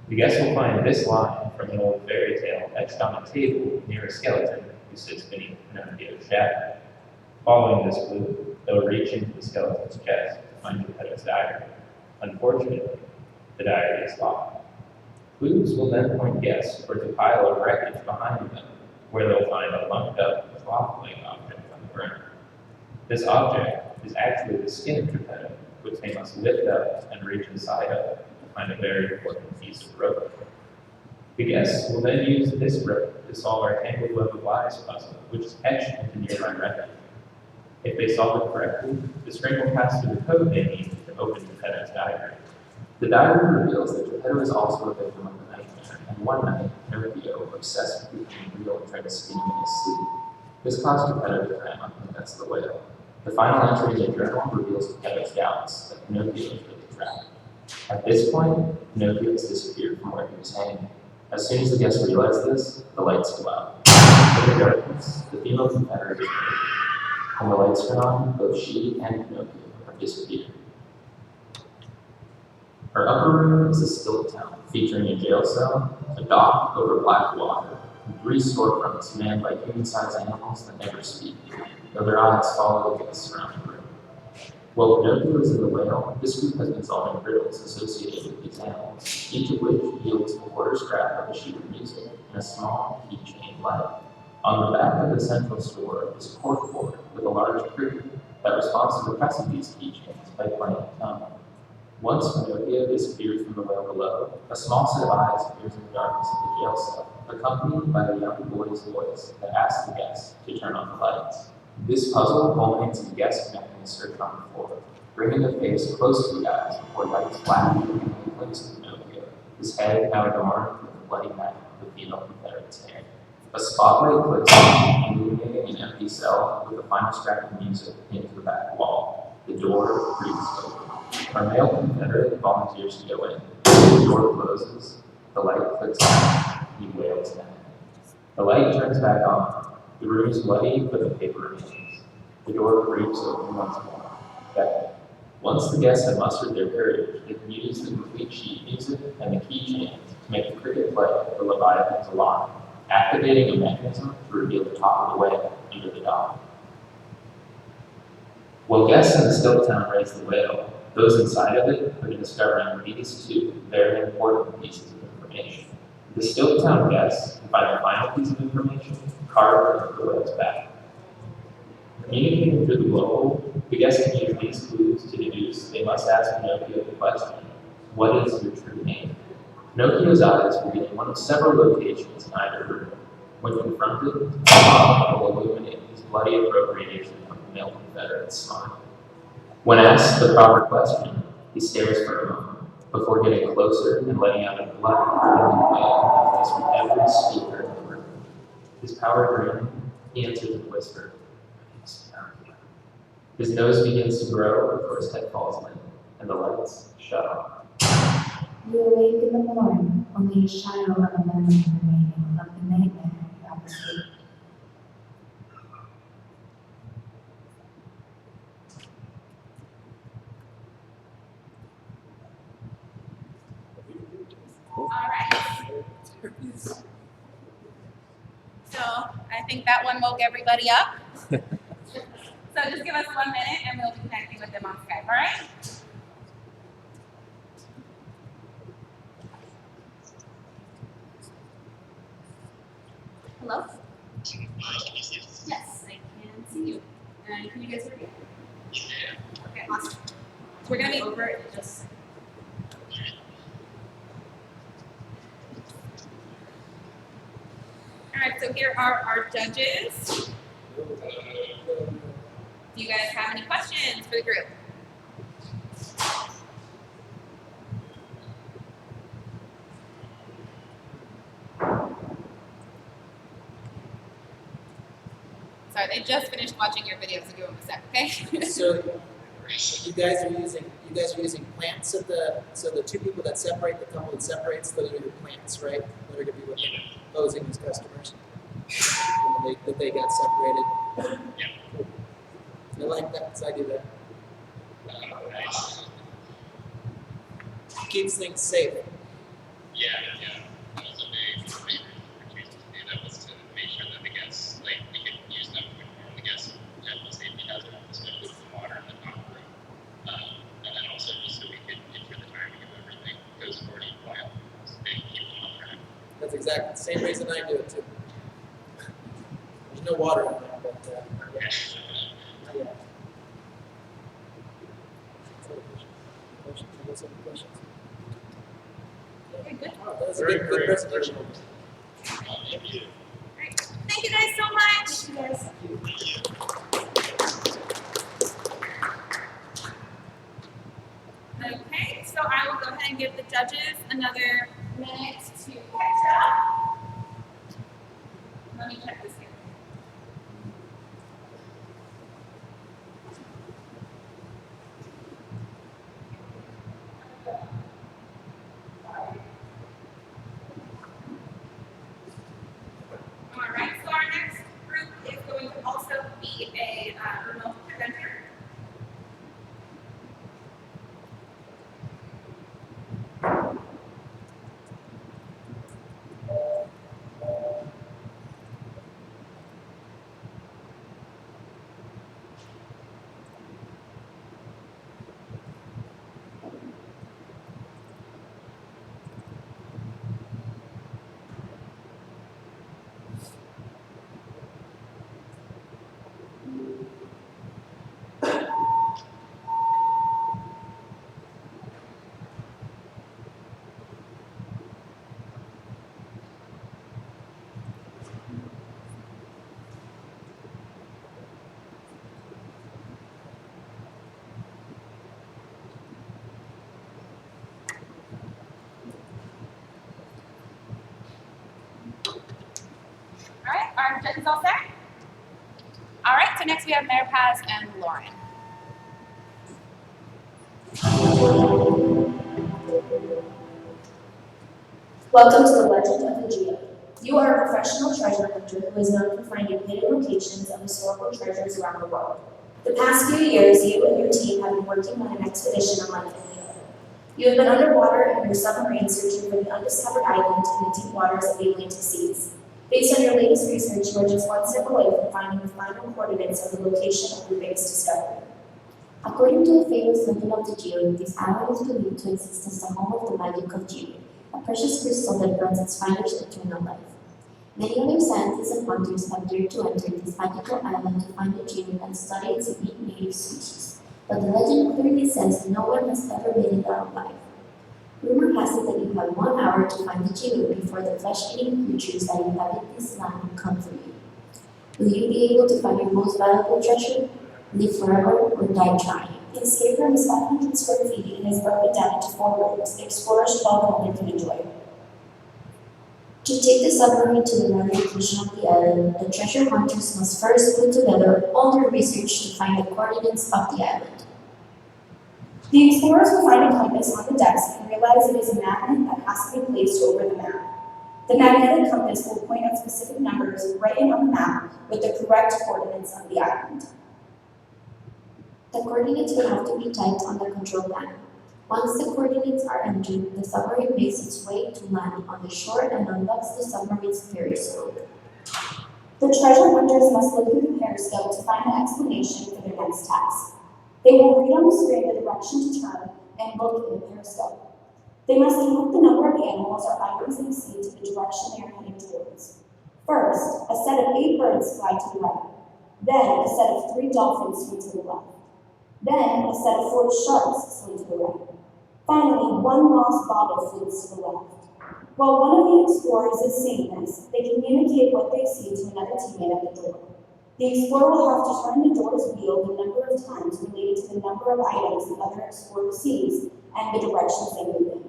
Speaker 18: The guests will find this line from an old fairy tale etched on a table near a skeleton who sits beneath Pinocchio's shadow. Following this clue, they'll reach into the skeleton's chest to find Geppetto's diary. Unfortunately, the diary is locked. Clues will then point guests towards a pile of wreckage behind them, where they'll find a lumped up cloth-like object on the ground. This object is actually the skin of Geppetto, which they must lift up and reach inside of to find a very important piece of rope. The guests will then use this rope to solve our tangled web of lies puzzle, which is etched into nearby wreckage. If they solve it correctly, the string will pass through the code they need to open Geppetto's diary. The diary reveals that Geppetto is also a victim of a nightmare, and one night, Pinocchio, obsessed with becoming real, tried to skin him in his sleep. This caused Geppetto to drown, and that's the whale. The final entry in the journal reveals Geppetto's doubts that Pinocchio is really trapped. At this point, Pinocchio has disappeared from where he was hanging. As soon as the guests realize this, the lights go out. In the darkness, the female competitor is murdered. When the lights turn on, both she and Pinocchio have disappeared. Our upper room is a still town, featuring a jail cell, a dock over black water, and 3 storefronts manned by human-sized animals that never speak, though their eyes follow the guests around the room. While Pinocchio is in the whale, this group has been solving riddles associated with these animals, each of which yields a quarter scrap of a sheet of music and a small keychain light. On the back of the central store is a corkboard with a large cricket that responds to the pressing these keychains by playing a tone. Once Pinocchio disappears from the whale below, a small set of eyes appears in the darkness of the jail cell, accompanied by a young boy's voice that asks the guests to turn on the lights. This puzzle culminates in the guests connecting a search on the floor, bringing the face close to the eyes before lights flash and he clings to Pinocchio, his head now adorned with the bloody neck of the female Confederate's hair. A spotlight clicks on, illuminating an empty cell with a final scrap of music into the back wall. The door creaks open. Our male Confederate volunteers to go in. The door closes, the light clicks on, he wails down. The light turns back on. The room is bloody, but the paper remains. The door creaks open once more. Beckoning. Once the guests have mustered their courage, they can use the complete sheet music and the keychains to make the cricket play the Leviathan's alarm, activating a mechanism to reveal the top of the whale under the dock. While guests in the still town raise the whale, those inside of it are discovering these two very important pieces of information. The still town guests find the final piece of information carved into the whale's back. Communicating through the global, the guests can use these clues to deduce they must ask Pinocchio the question, what is your true name? Pinocchio's eyes will be in one of several locations in either room. When confronted, the mob will illuminate his bloody appropriation of the male Confederate's smile. When asked the proper question, he stares for a moment, before getting closer and letting out a blood-curdling wail that comes from every speaker in the room. His power grin, he answers in a whisper, his nose begins to grow before his head falls limp, and the lights shut off.
Speaker 8: You awake in the morning, only a shadow of a memory remaining of the nightmare you have escaped.
Speaker 1: All right. So I think that one woke everybody up. So just give us 1 minute and we'll be connecting with them on Skype, all right? Hello? Yes, I can see you. And can you guys hear me? Okay, awesome. So we're gonna be over in just a second. All right, so here are our judges. Do you guys have any questions for the group? Sorry, they just finished watching your videos, so give them a sec, okay?
Speaker 5: So you guys are using plants at the two people that separate, the couple that separates, those are your plants, right? That are gonna be what you're posing as customers. And that they got separated. Yeah. I like that, so I do that. Keeps things safe.
Speaker 19: Yeah. That was a big reason for choosing to do that, was to make sure that the guests, like, we could use them to inform the guests of potential safety hazard, especially with the water in the dock room. And then also just so we could ensure the timing of everything goes according to plan, so they keep them on track.
Speaker 5: That's exactly the same reason I do it too. There's no water in there, but yeah. Questions?
Speaker 1: Okay, good.
Speaker 5: Oh, that was a good presentation.
Speaker 19: Thank you.
Speaker 1: Great. Thank you guys so much. Okay, so I will go ahead and give the judges another minute to catch up. Let me check this here. All right, so our next group is going to also be a remote presenter. Who's all set? All right, so next we have Mayor Paz and Lauren.
Speaker 7: Welcome to the Legend of the Geo. You are a professional treasure hunter who is known for finding hidden locations of historical treasures around the world. The past few years, you and your team have been working on an expedition unlike any other. You have been underwater in your submarine searching for the undiscovered island in the deep waters of the Atlantic seas. Based on your latest research, you are just one step away from finding the final coordinates of the location of your biggest discovery.
Speaker 8: According to the famous legend of the geode, this island is believed to exist as the home of the magic of geode, a precious crystal that grants its finders eternal life. Many other scientists and hunters have dared to enter this magical island to find the geode and study its unique native species, but the legend clearly says no one has ever made it out alive. Rumor has it that you have 1 hour to find the geode before the flesh-eating creatures that inhabit this land come for you. Will you be able to find your most valuable treasure? Live forever or die trying?
Speaker 7: The escape room is 500 square feet and is broken down into 4 rooms. The explorers 12 can enjoy.
Speaker 8: To take the submarine to the right location of the island, the treasure hunters must first put together all their research to find the coordinates of the island.
Speaker 7: The explorers will find a compass on the desk and realize it is a magnet that has to be placed over the map. The magnetic compass will point out specific numbers written on the map with the correct coordinates of the island.
Speaker 8: The coordinates will have to be typed on the control panel. Once the coordinates are entered, the submarine makes its way to land on the shore and unlocks the submarine's periscope.
Speaker 7: The treasure hunters must look through the periscope to find the explanation for their next task. They will read on the screen the direction to turn and look in the periscope. They must count the number of animals or items they see to the direction they are heading towards. First, a set of 8 birds fly to the right. Then, a set of 3 dolphins swim to the left. Then, a set of 4 sharks swim to the right. Finally, 1 lost bottle floats to the left. While one of the explorers is seeing this, they communicate what they see to another teammate at the door. The explorer will have to turn the door's wheel the number of times related to the number of items the other explorer sees and the directions they move in.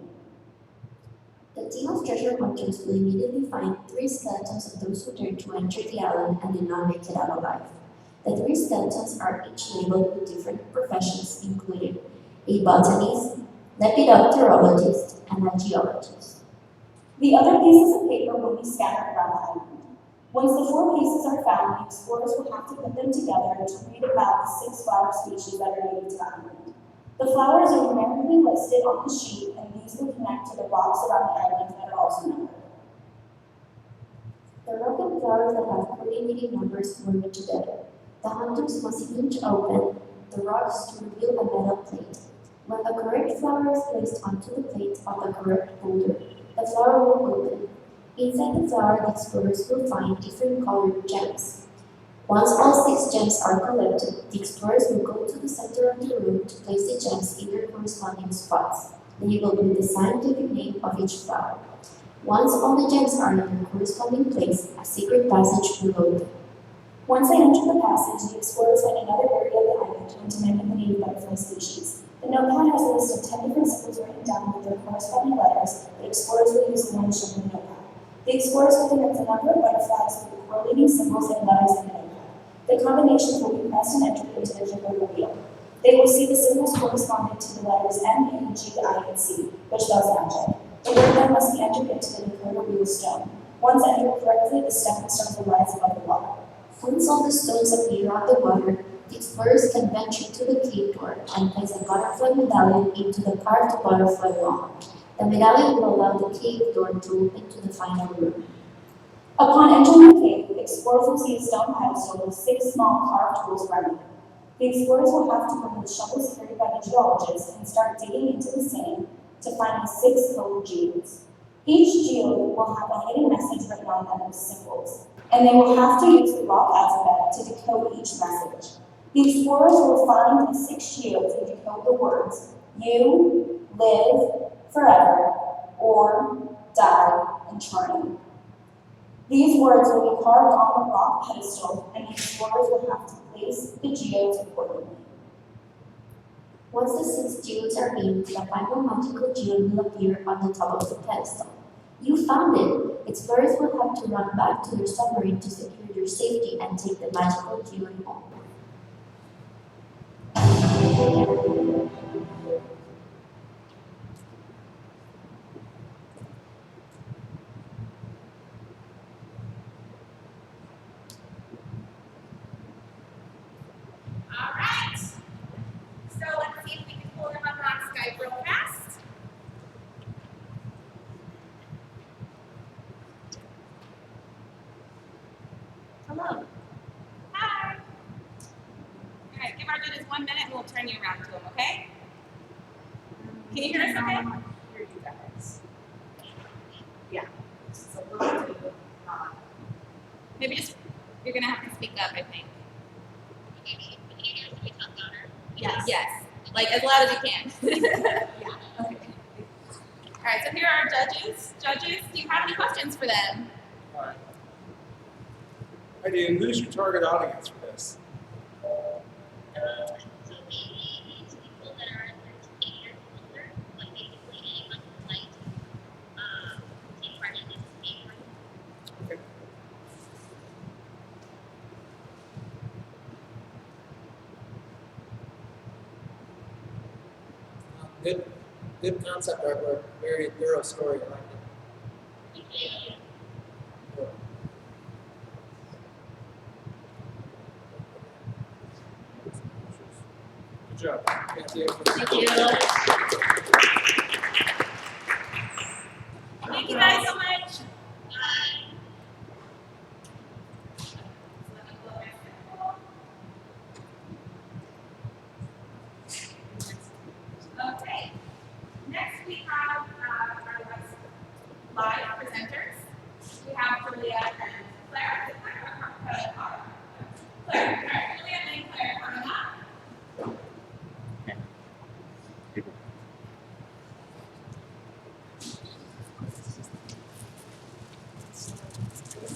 Speaker 8: The team of treasure hunters will immediately find 3 skeletons of those who dared to enter the island and did not make it out alive. The 3 skeletons are each labeled with different professions, including a botanist, lepidopterologist, and a geologist.
Speaker 7: The other pieces of paper will be scattered around the island. Once the 4 pieces are found, the explorers will have to put them together to read about the 6 flower species that are native to the island. The flowers are numerically listed on the sheet, and these will connect to the rocks around the island that are also numbered.
Speaker 8: The rock and flowers that have coordinating numbers were put together. The hunters must each open the rocks to reveal a metal plate. When the correct flower is placed onto the plate of the correct holder, the flower will open. Inside the flower, the explorers will find different colored gems. Once all 6 gems are collected, the explorers will go to the center of the room to place the gems in their corresponding spots, labeled with the scientific name of each flower. Once all the gems are in their corresponding place, a secret passage will open.
Speaker 7: Once they enter the passage, the explorers find another area of the island home to many of the native butterfly species. The notepad has a list of 10 different symbols written down with their corresponding letters, but explorers will use the one shown in the notepad. The explorers will connect the number of butterflies with the correlating symbols and letters in the notepad. The combinations will be pressed and entered into the Jenga wheel. They will see the symbols corresponding to the letters M, N, G, I, and C, which spells magic. The word then must be entered into the decoder wheel stone. Once entered correctly, the stepping stones will rise above the water.
Speaker 8: Once all the stones appear on the water, the explorers can venture to the cave door and place a butterfly medallion into the carved butterfly wall. The medallion will allow the cave door to open to the final room.
Speaker 7: Upon entering the cave, the explorers will see a stone pedestal with 6 small carved holes around it. The explorers will have to bring the shovels carried by the geologists and start digging into the sand to find the 6 coded geodes. Each geode will have a hidden message written on them with symbols, and they will have to use the rock alphabet to decode each message. The explorers will find the 6 geodes and decode the words you, live, forever, or, die, and train. These words will be carved on the rock pedestal, and the explorers will have to place the geodes accordingly.
Speaker 8: Once the 6 geodes are in, the final magical geode will appear on the top of the pedestal. You found it! Explorers will have to run back to their submarine to secure your safety and take the magical jewelry home.
Speaker 1: All right. So let's see if we can pull them up on Skype real fast. Hello. Hi. All right, give our judges 1 minute and we'll turn you around to them, okay? Can you hear us okay?
Speaker 10: Hear you guys. Yeah. It's a little too,
Speaker 1: Maybe just, you're gonna have to speak up, I think.
Speaker 10: Yes.
Speaker 1: Yes, like as loud as you can.
Speaker 10: Yeah. Okay.
Speaker 1: All right, so here are our judges. Judges, do you have any questions for them?
Speaker 6: Alright. I do. Who's your target audience for this? Okay.
Speaker 5: Good concept artwork, very thorough story, I liked it. Cool.
Speaker 6: Good job.
Speaker 5: Thank you.
Speaker 1: Thank you. Thank you guys so much. Okay. Next we have our live presenters. We have Julia and Claire. Claire, Julia and Claire coming up.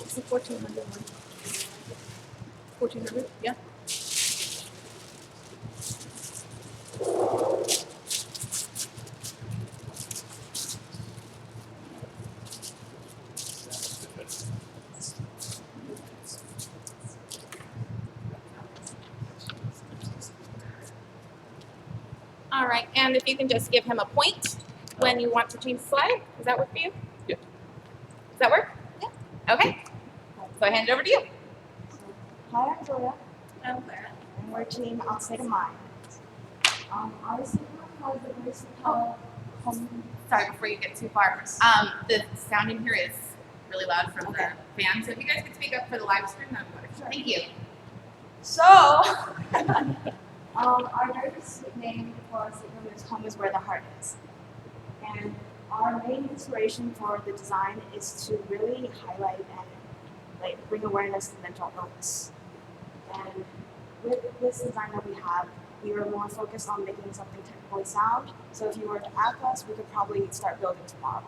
Speaker 10: It's a 1400 one. 1400? Yeah.
Speaker 1: All right, and if you can just give him a point when you want to change the slide. Does that work for you?
Speaker 4: Yeah.
Speaker 1: Does that work? Yeah. Okay. So I hand it over to you.
Speaker 20: Hi, I'm Julia,
Speaker 1: I'm Clara.
Speaker 20: and we're team Outside of Mind. Our segment has the voice of
Speaker 1: Sorry, before you get too far. The sound in here is really loud from the fans. So if you guys could speak up for the live stream, that would be wonderful. Thank you.
Speaker 20: So, our driver's name for our segment is Home is Where the Heart Is. And our main inspiration for the design is to really highlight and bring awareness to mental illness. And with this design that we have, we were more focused on making something technically sound. So if you were to ask us, we could probably start building tomorrow.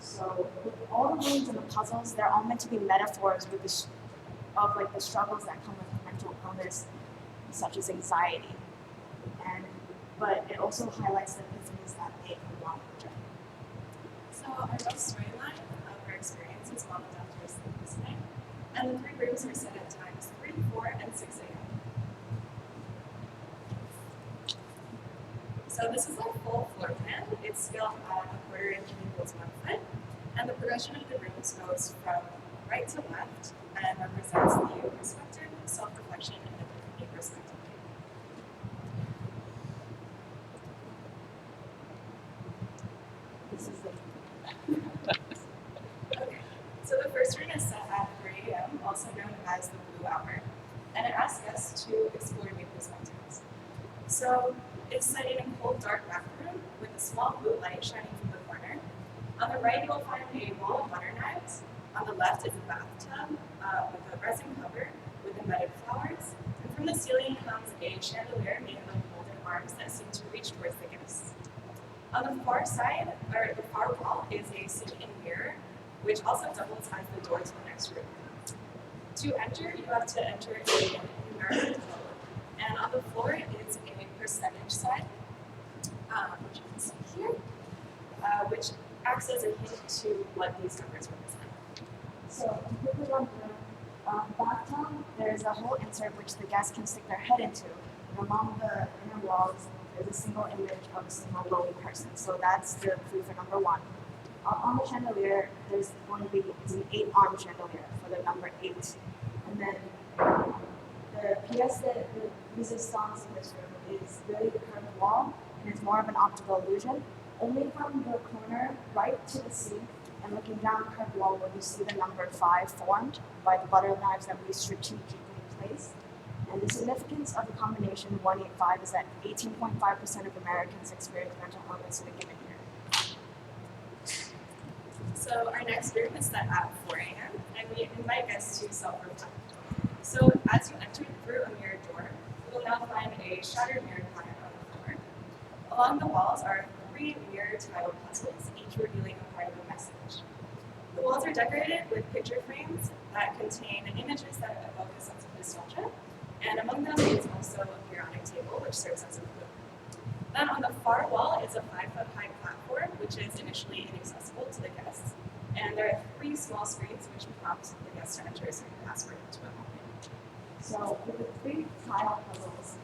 Speaker 20: So with all the rooms and the puzzles, they're all meant to be metaphors with the struggles that come with mental illness, such as anxiety. But it also highlights the epiphanies that may come along with the journey.
Speaker 21: So our rough storyline of our experience is modeled after a sleep design, and the 3 rooms are set at times 3, 4, and 6 a.m. So this is our full floor plan. It's scaled at 1/4 inch equals 1 foot, and the progression of the rooms goes from right to left and represents the perspective, self-reflection, and epiphany respectively.
Speaker 20: This is
Speaker 21: Okay, so the first room is set at 3 a.m., also known as the blue hour, and it asks us to explore new perspectives. So it's set in a cold, dark back room with a small blue light shining from the corner. On the right, you will find a wall of butter knives. On the left is a bathtub with a resin cover with embedded flowers. And from the ceiling comes a chandelier made of golden arms that seem to reach towards the guests. On the far side, or the far wall, is a sit-in mirror, which also doubles as the door to the next room. To enter, you have to enter a numerical code, and on the floor is a percentage sign, which you can see here, which acts
Speaker 10: to what these numbers represent.
Speaker 20: So to quickly run through, bathtub, there's a whole insert which the guests can stick their head into. And along the inner walls, there's a single image of a single lonely person. So that's the clue for number one. On the chandelier, there's going to be an 8-arm chandelier for the number 8. And then the pièce de resistance in this room is really the curved wall, and it's more of an optical illusion. Only from the corner right to the sink and looking down the curved wall will you see the number 5 formed by the butter knives that we strategically placed. And the significance of the combination 185 is that 18.5% of Americans experience mental illness in a given year.
Speaker 10: So our next room is set at 4 a.m. and we invite guests to self-reflect. So as you enter through a mirrored door, you will now find a shattered mirror planet on the floor. Along the walls are 3 mirror tiled puzzles, each revealing a part of a message. The walls are decorated with picture frames that contain images that evoke a sense of nostalgia, and among them is also a periodic table, which serves as a clue. Then on the far wall is a 5-foot-high platform, which is initially inaccessible to the guests, and there are 3 small screens which prompt the guests to enter a certain password to unlock it.
Speaker 20: So with the 3 tile puzzles,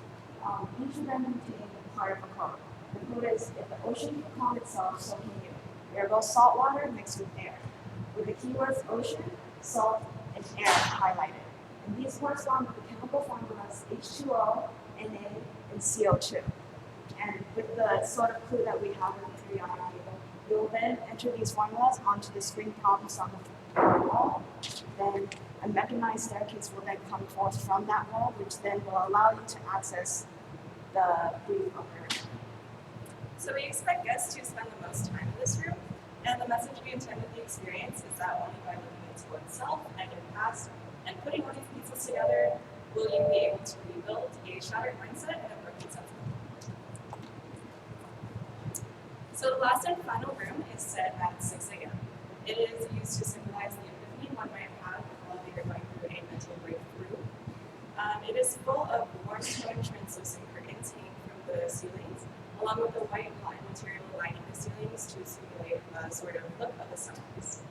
Speaker 20: each of them contain a part of a code. The code is, if the ocean can calm itself, so can you. There goes salt water mixed with air, with the keywords ocean, salt, and air highlighted. And these correspond with the chemical formulas H2O, Na, and CO2. And with the sort of clue that we have in the periodic table, you'll then enter these formulas onto the screen prompts on the wall. Then a mechanized staircase will then come forth from that wall, which then will allow you to access the brief upper.
Speaker 10: So we expect guests to spend the most time in this room, and the message we intend with the experience is that only by looking into oneself and your past and putting all these pieces together will you be able to rebuild a shattered mindset and a broken sense of comfort. So the last and final room is set at 6 a.m. It is used to symbolize the epiphany one might have while they are going through a mental breakthrough. It is full of warm tone translucent curtains hanging from the ceilings, along with the white cotton material lining the ceilings to simulate a sort of look of a sunrise.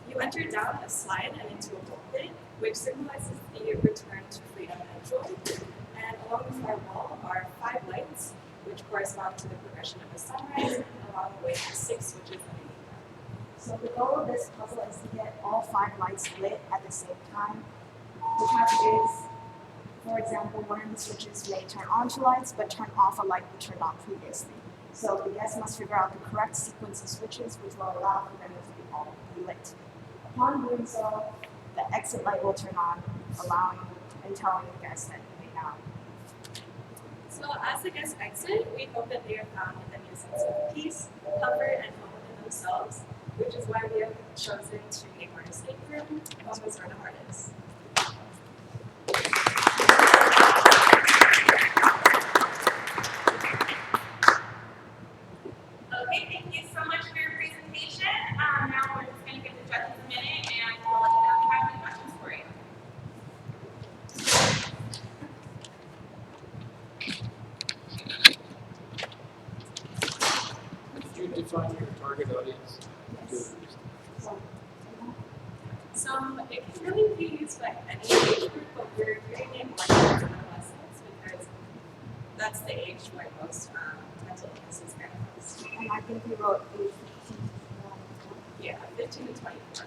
Speaker 10: You enter down a slide and into a gold pit, which symbolizes the return to freedom and joy. And along the far wall are 5 lights, which correspond to the progression of the sunrise, along the way to 6, which is underneath them.
Speaker 20: So the goal of this puzzle is to get all 5 lights lit at the same time. The catch is, for example, one of the switches may turn on 2 lights, but turn off a light we turned on previously. So the guest must figure out the correct sequence of switches, which will allow for them to be all lit. Upon doing so, the exit light will turn on, allowing and telling the guest that you may now.
Speaker 10: So as the guests exit, we hope that they have found a new sense of peace, comfort, and home within themselves, which is why we have chosen to name our escape room Home is Where the Heart Is.
Speaker 1: Okay, thank you so much for your presentation. Now we're just going to give the judges a minute and we'll let you know if we have any questions for you.
Speaker 15: Did you define your target audience?
Speaker 10: Yes. So it can really be used by any age group, but we're doing it more towards adolescents because that's the age where most mental illnesses manifest.
Speaker 20: And I think we wrote age 15 to 24.
Speaker 10: Yeah, 15 to 24.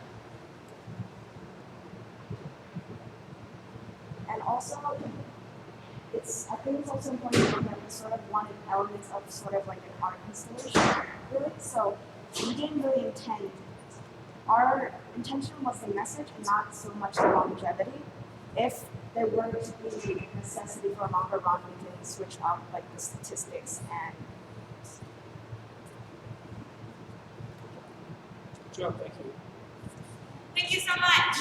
Speaker 20: And also, I think it's also important to note that we sort of wanted elements of sort of like an art installation, really. So we didn't really intend, our intention was the message and not so much the longevity. If there were to be necessity for a longer run, we can switch out like the statistics and.
Speaker 15: Good job, thank you.
Speaker 1: Thank you so much.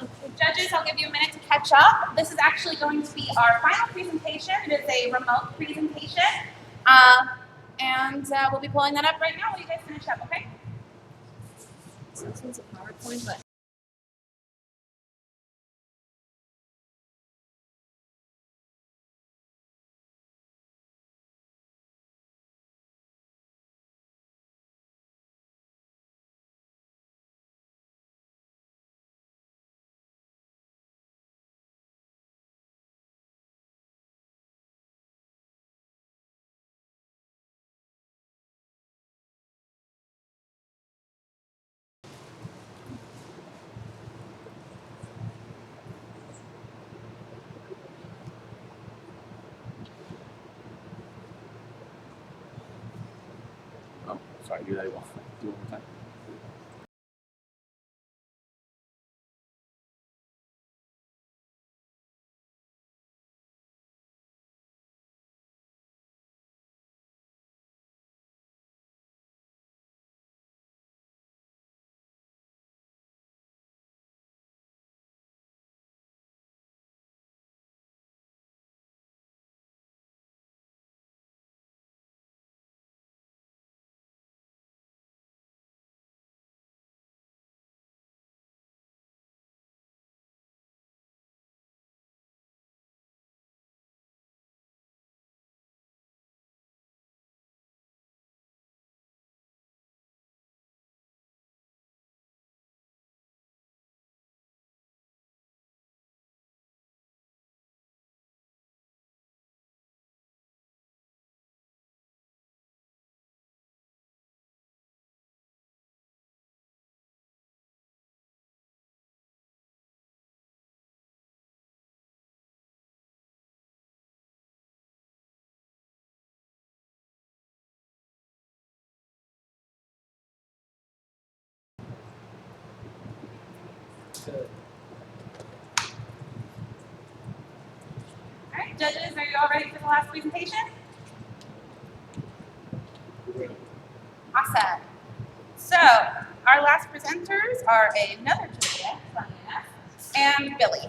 Speaker 1: Okay, judges, I'll give you a minute to catch up. This is actually going to be our final presentation. It is a remote presentation. And we'll be pulling that up right now while you guys finish up, okay?
Speaker 10: So this one's a PowerPoint, but
Speaker 4: sorry, do that one. Do it one more time.
Speaker 1: All right, judges, are you all ready for the last presentation? Awesome. So, our last presenters are another Julia, funny enough, and Billy.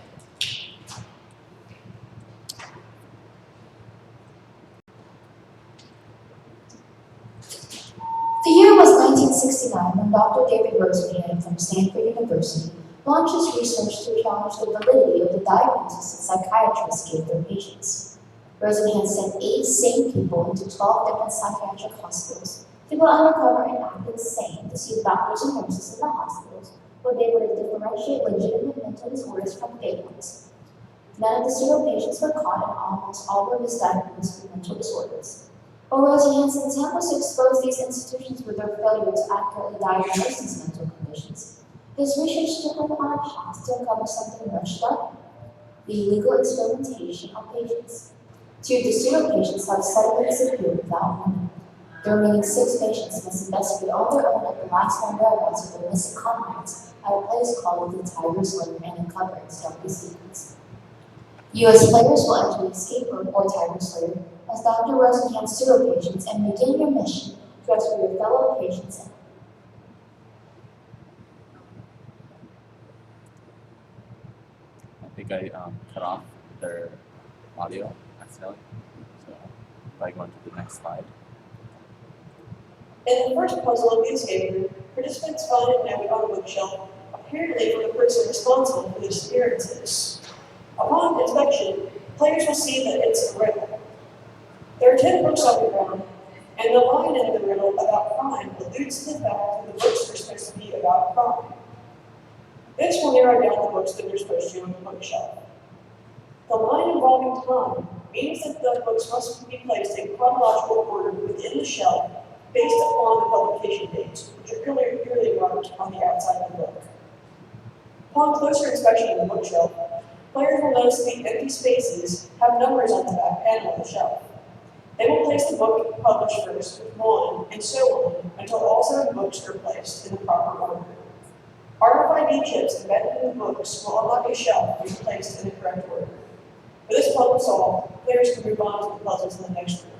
Speaker 8: The year was 1969 when Dr. David Rosenhan from Stanford University launched his research to challenge the validity of the diagnosis that psychiatrists gave their patients. Rosenhan sent 8 sane people into 12 different psychiatric hospitals to go undercover and act insane to see if doctors and nurses in the hospitals would be able to differentiate legitimate mental disorders from fake ones. None of the serial patients were caught and almost all were misdiagnosed with mental disorders. But Rosenhan's intent was to expose these institutions with their failure to accurately diagnose these mental conditions. His research took him on a path to uncover something much darker: the illegal experimentation on patients. 2 of the serial patients have suddenly disappeared without warning. The remaining 6 patients must investigate on their own at the last-known whereabouts of their missing comrades at a place called the Tiger's Lair and uncover its darkest secrets. U.S. players will enter the escape room or Tiger's Lair as Dr. Rosenhan's serial patients and begin your mission to rescue your fellow patients.
Speaker 4: I think I cut off their audio accidentally. So if I go into the next slide.
Speaker 2: In the first puzzle of the escape room, participants find a note on a bookshelf, apparently from the person responsible for the disappearances. Upon inspection, players will see that it's a riddle. There are 10 books on the ground, and the line in the riddle about crime alludes to the fact that the books are supposed to be about crime. This will narrow down the books that are supposed to be on the bookshelf. The line involving time means that the books must be placed in chronological order within the shelf based upon the publication dates, which are clearly marked on the outside of the book. Upon closer inspection of the bookshelf, players will notice the empty spaces have numbers on the back panel of the shelf. They will place the book published first with 1, and so on, until all 7 books are placed in the proper order. RFID chips embedded in the books will unlock a shelf and be placed in the correct order. For this puzzle solved, players can move on to the puzzles in the next room.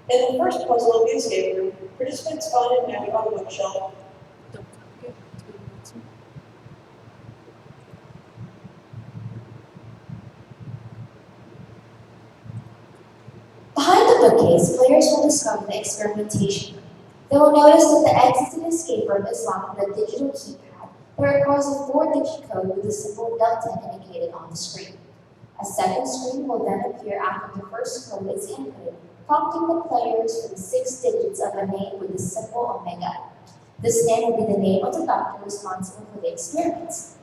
Speaker 2: In the first puzzle of the escape room, participants find a note on the bookshelf.
Speaker 8: Behind the bookcase, players will discover the experimentation room. They will notice that the exit to the escape room is locked with a digital keypad that requires a 4-digit code with the symbol Delta indicated on the screen. A second screen will then appear after the first code is inputted, prompting the players for the 6 digits of a name with the symbol Omega. This name will be the name of the doctor responsible for the experiments.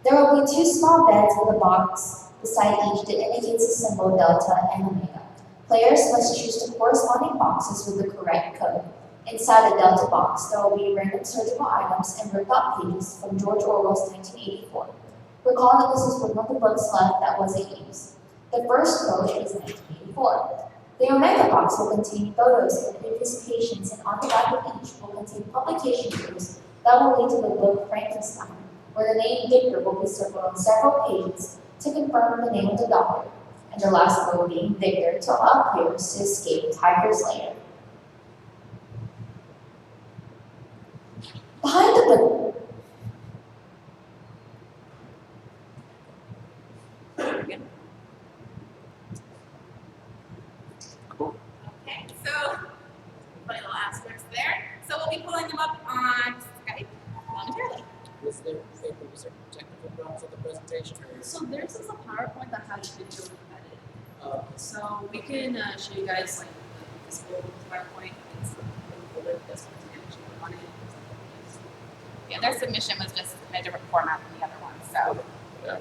Speaker 8: There will be 2 small beds with a box beside each that indicates the symbol Delta and Omega. Players must choose the corresponding boxes with the correct code. Inside the Delta box, there will be random surgical items and ripped out pages from George Orwell's 1984. Recall that this is one of the books left that wasn't used. The first code is 1984. The Omega box will contain photos of previous patients, and on the back of each will contain publication papers that will lead to the book Frankenstein, where the name Victor will be circled on several pages to confirm the name of the doctor, and the last one being Victor to allow players to escape Tiger's lair. Behind the book.
Speaker 1: Okay, so put little asterisks there. So we'll be pulling them up on Skype momentarily.
Speaker 5: Was there technical problems with the presentation? Or?
Speaker 10: So theirs is a PowerPoint that has video embedded. So we can show you guys like this whole PowerPoint. It's folder this one to actually work on it.
Speaker 1: Yeah, their submission was just in a different format than the other one, so.
Speaker 4: Yeah.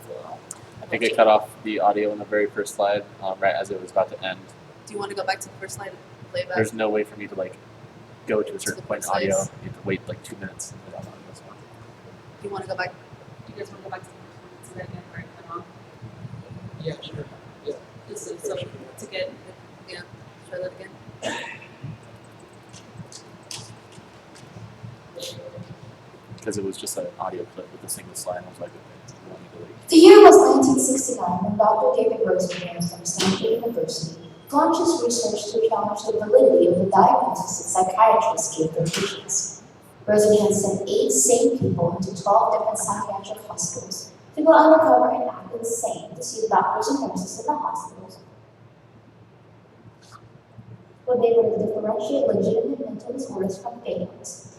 Speaker 4: I think I cut off the audio in the very first slide, right as it was about to end.
Speaker 10: Do you want to go back to the first slide and play it back?
Speaker 4: There's no way for me to like go to a certain point in audio.
Speaker 10: precise.
Speaker 4: You have to wait like 2 minutes and put on this one.
Speaker 10: Do you want to go back? Do you guys want to go back to the first one and see that again, right? Cut off?
Speaker 5: Yeah, sure. Yeah.
Speaker 10: Just so to get, yeah, try that again.
Speaker 4: Because it was just an audio clip with a single slide. I was like, okay, you want me to like.
Speaker 8: The year was 1969 when Dr. David Rosenhan from Stanford University launched his research to challenge the validity of the diagnosis that psychiatrists gave their patients. Rosenhan sent 8 sane people into 12 different psychiatric hospitals to go undercover and act insane to see the doctors and nurses in the hospitals would be able to differentiate legitimate mental disorders from fake ones.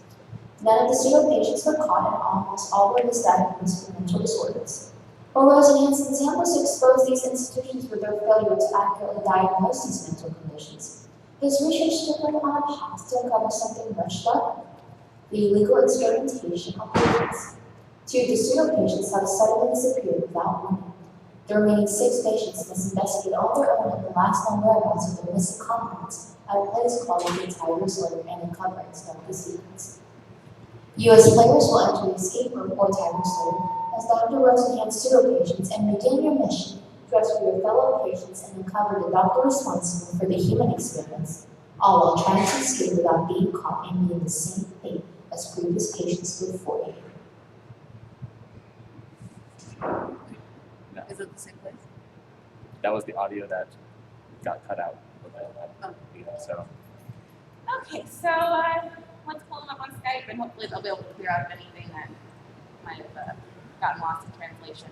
Speaker 8: None of the pseudo patients were caught, and almost all were misdiagnosed with mental disorders. While Rosenhan's examples exposed these institutions for their failure to accurately diagnose these mental conditions, his research took him on a path to uncover something much darker: the illegal experimentation of patients. 2 of the pseudo patients have suddenly disappeared without warning. The remaining 6 patients must investigate on their own the last known whereabouts of their missing comrades at a place called the Tiger's Lair and uncover its dark secrets. U.S. players will enter the escape room or Tiger's Lair as Dr. Rosenhan's pseudo patients and begin your mission to rescue your fellow patients and uncover the doctor responsible for the human experiments, all while trying to escape without being caught and meeting the same fate as previous patients before you.
Speaker 4: No.
Speaker 10: Is it the same place?
Speaker 4: That was the audio that got cut out.
Speaker 10: Oh.
Speaker 4: Yeah, so.
Speaker 1: Okay, so let's pull them up on Skype and hopefully they'll be able to clear out anything that might have gotten lost in translation.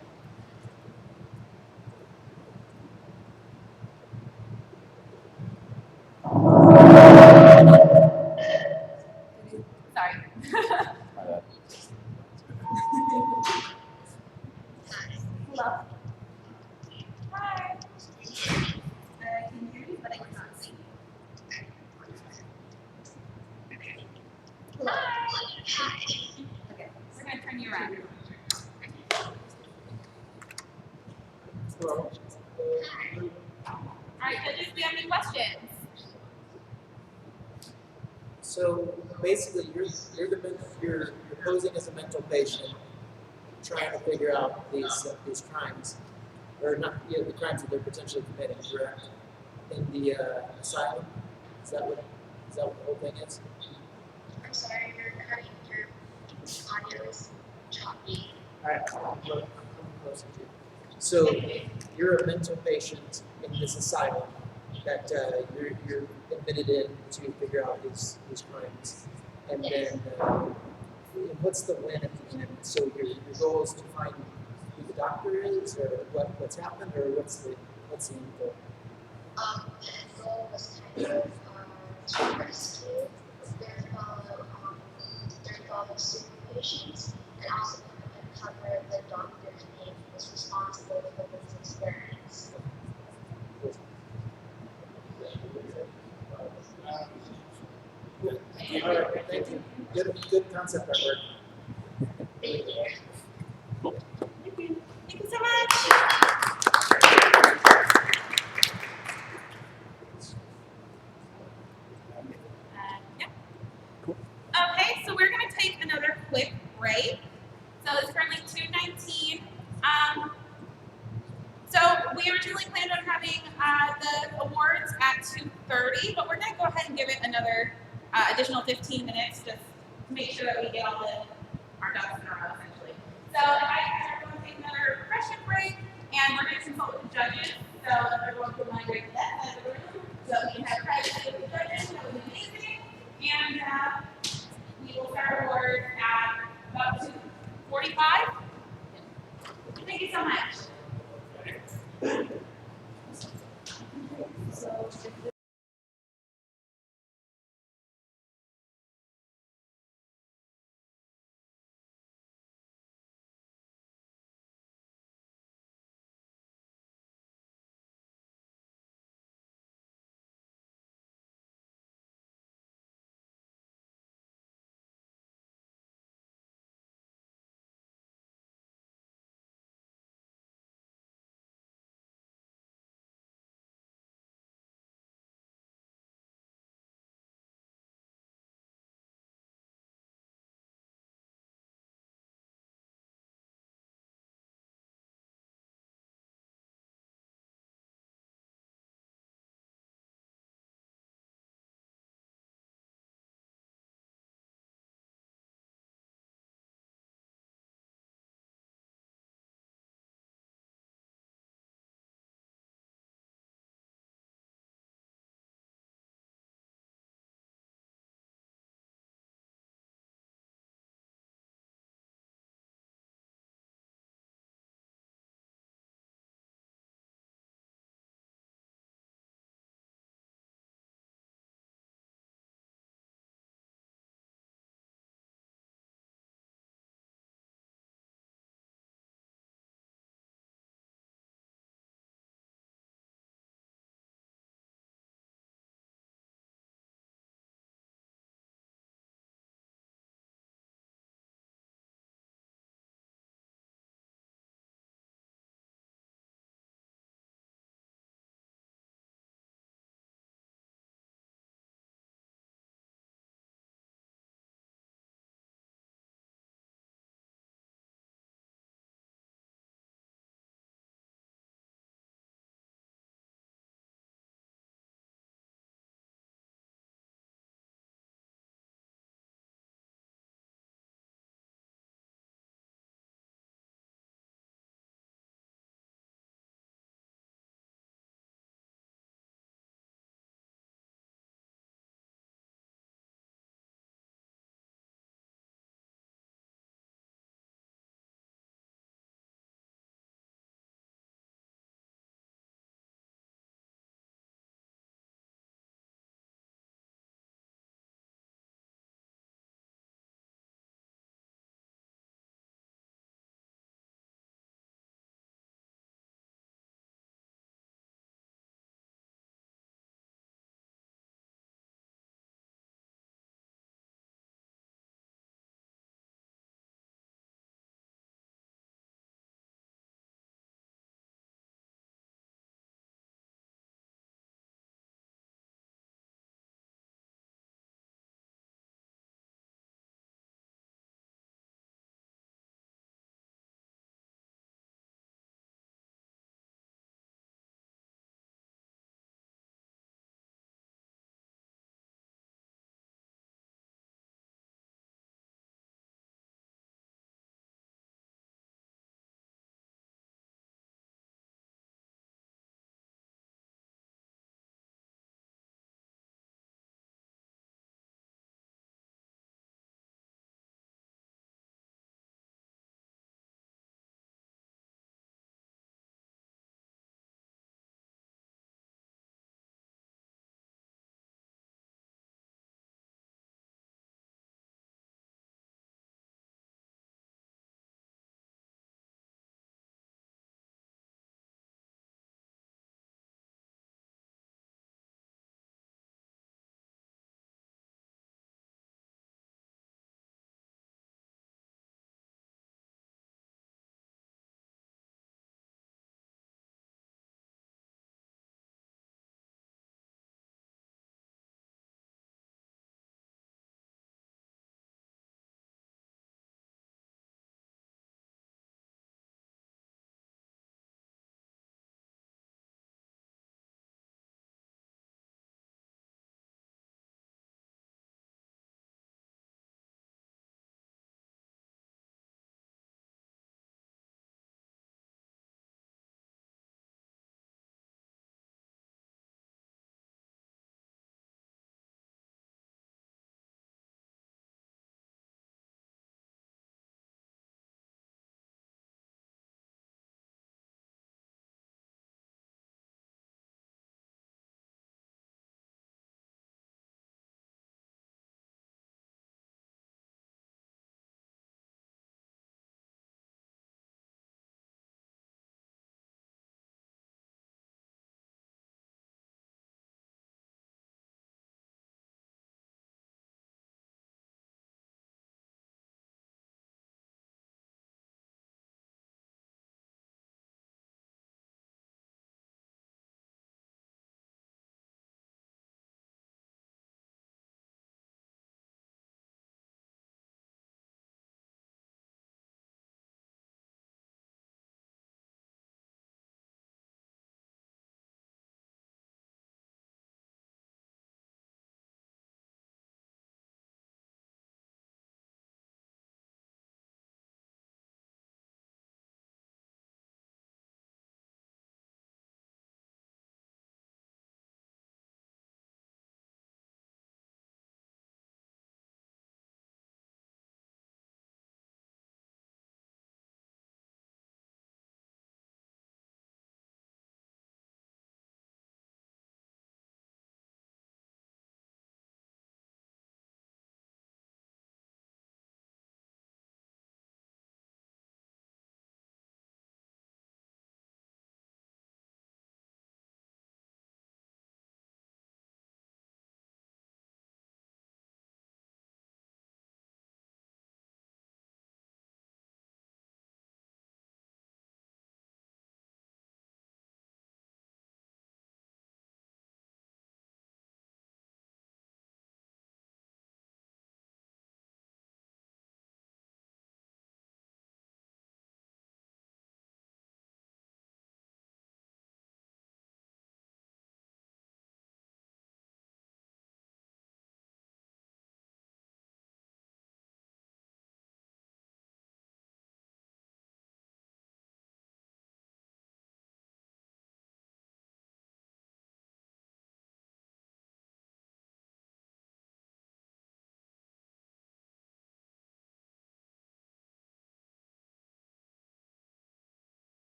Speaker 1: Sorry. Hello. Hi. I can hear you, but I cannot see you. Hi. Okay, we're gonna turn you around. Alright, judges, do you have any questions?
Speaker 5: So basically, you're posing as a mental patient, trying to figure out these crimes, or not the crimes that they're potentially committing, correct? In the asylum, is that what the whole thing is?
Speaker 9: I'm sorry, your audio is choppy.
Speaker 5: All right, come closer to you. So you're a mental patient in this asylum that you're admitted in to figure out these crimes, and then what's the win at the end? So your goal is to find who the doctor is, or what's happened, or what's the end goal?
Speaker 9: The goal was kind of to rescue their fellow super patients, and also uncover the doctor's name who was responsible for this experience.
Speaker 5: All right, thank you. Good concept artwork.
Speaker 9: Thank you.
Speaker 1: Thank you so much. Yeah.
Speaker 4: Cool.
Speaker 1: Okay, so we're going to take another quick break. So it's currently 2:19. So we originally planned on having the awards at 2:30, but we're gonna go ahead and give it another additional 15 minutes just to make sure that we get all our ducks in a row essentially. So if I can everyone take another refreshment break, and we're gonna consult with the judges. So if everyone could migrate to that side of the room, so we can have privacy with the judges, that would be amazing. And we will start awards at about 2:45. Thank you so much. So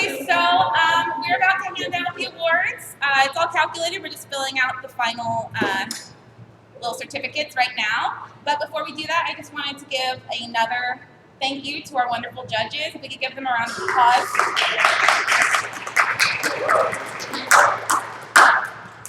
Speaker 1: Okay, so we're about to hand out the awards. It's all calculated. We're just filling out the final little certificates right now. But before we do that, I just wanted to give another thank you to our wonderful judges. If we could give them a round of applause.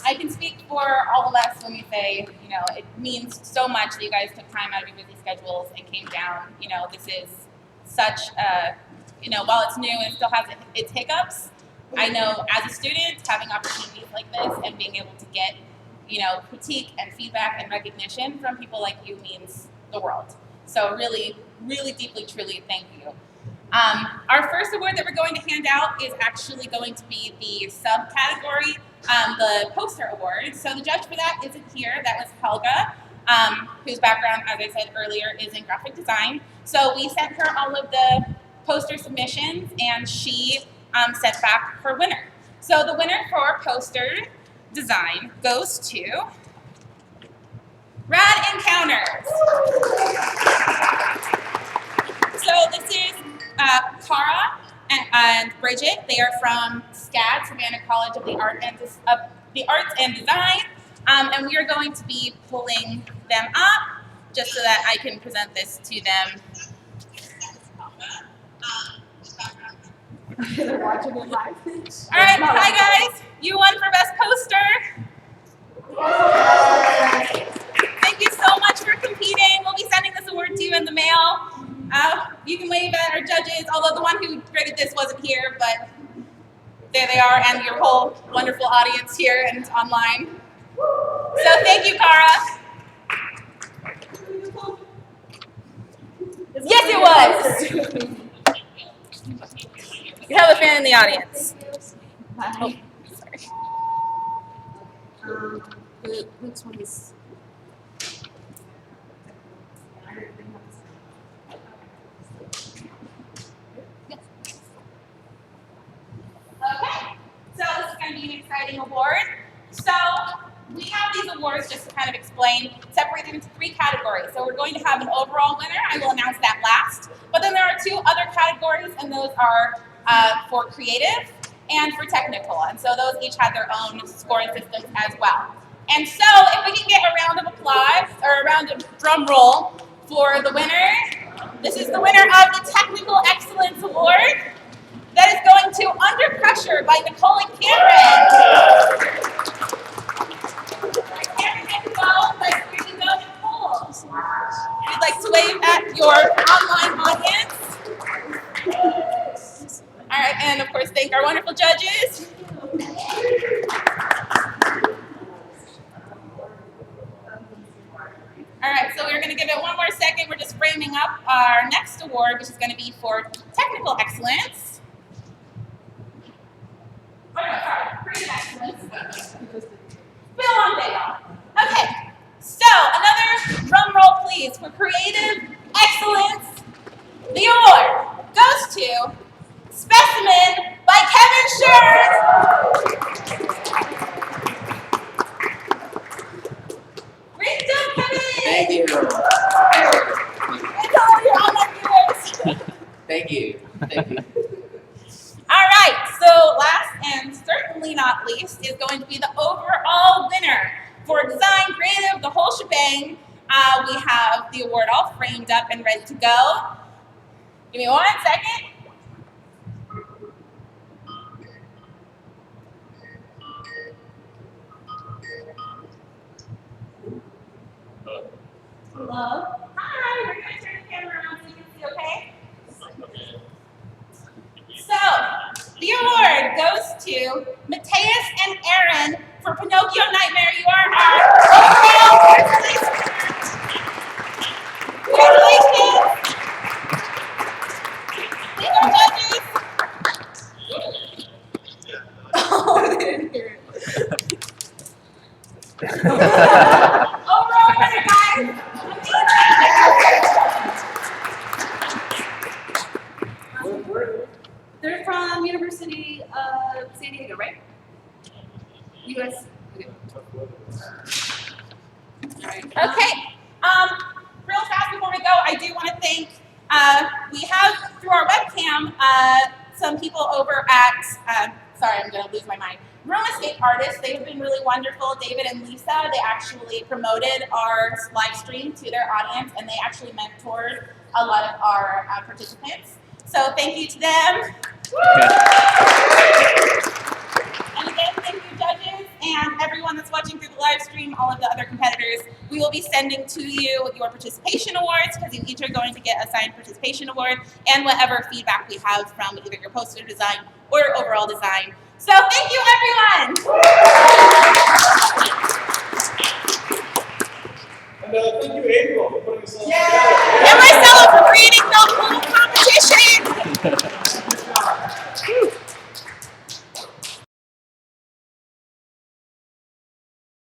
Speaker 1: I can speak for all of us when we say, you know, it means so much that you guys took time out of your busy schedules and came down. You know, this is such a, you know, while it's new and it still has its hiccups, I know as a student, having opportunities like this and being able to get, you know, critique and feedback and recognition from people like you means the world. So really, really deeply, truly thank you. Our first award that we're going to hand out is actually going to be the subcategory, the poster award. So the judge for that isn't here. That was Helga, whose background, as I said earlier, is in graphic design. So we sent her all of the poster submissions, and she sent back her winner. So the winner for poster design goes to Rad Encounters. So this is Cara and Bridget. They are from SCAD, Savannah College of the Arts and Design, and we are going to be pulling them up just so that I can present this to them.
Speaker 10: They're watching it live.
Speaker 1: All right, hi guys. You won for best poster. Thank you so much for competing. We'll be sending this award to you in the mail. You can wave at our judges, although the one who graded this wasn't here, but there they are, and your whole wonderful audience here and online. So thank you, Cara. Yes, it was. You have a fan in the audience. Oh, sorry.
Speaker 10: The next one is.
Speaker 1: Okay, so this is going to be an exciting award. So we have these awards just to kind of explain, separated into three categories. So we're going to have an overall winner. I will announce that last. But then there are two other categories, and those are for creative and for technical. And so those each have their own scoring systems as well. And so if we can get a round of applause, or a round of drum roll for the winner. This is the winner of the Technical Excellence Award. That is going to Under Pressure by Nicole and Cameron. Cameron and Nicole, but here you go, Nicole. If you'd like to wave at your online audience. All right, and of course, thank our wonderful judges. All right, so we're going to give it one more second. We're just framing up our next award, which is going to be for Technical Excellence. Oh, no, sorry, creative excellence. Bill on Dale. Okay, so another drum roll, please, for creative excellence. The award goes to Specimen by Kevin Scherz. Great job, Kevin.
Speaker 14: Thank you.
Speaker 1: It's all your online viewers.
Speaker 14: Thank you. Thank you.
Speaker 1: All right, so last and certainly not least is going to be the overall winner for design, creative, the whole shebang. We have the award all framed up and ready to go. Give me 1 second. Hello. Hi, we're going to turn the camera around so you can see, okay? So, the award goes to Mateus and Aaron for Pinocchio Nightmare. You are our overall first place winners. Congratulations! Thank our judges. Oh, they didn't hear it. Overall winner, guys.
Speaker 10: They're from University of San Diego, right? US.
Speaker 1: Okay. Real fast before we go, I do want to thank, we have through our webcam some people over at, sorry, I'm going to lose my mind. Room Escape Artists, they've been really wonderful. David and Lisa, they actually promoted our live stream to their audience, and they actually mentored a lot of our participants. So thank you to them. And again, thank you, judges, and everyone that's watching through the live stream, all of the other competitors. We will be sending to you your participation awards, because you each are going to get a signed participation award, and whatever feedback we have from either your poster design or your overall design. So thank you, everyone!
Speaker 15: And thank you, April, for putting this all
Speaker 1: together.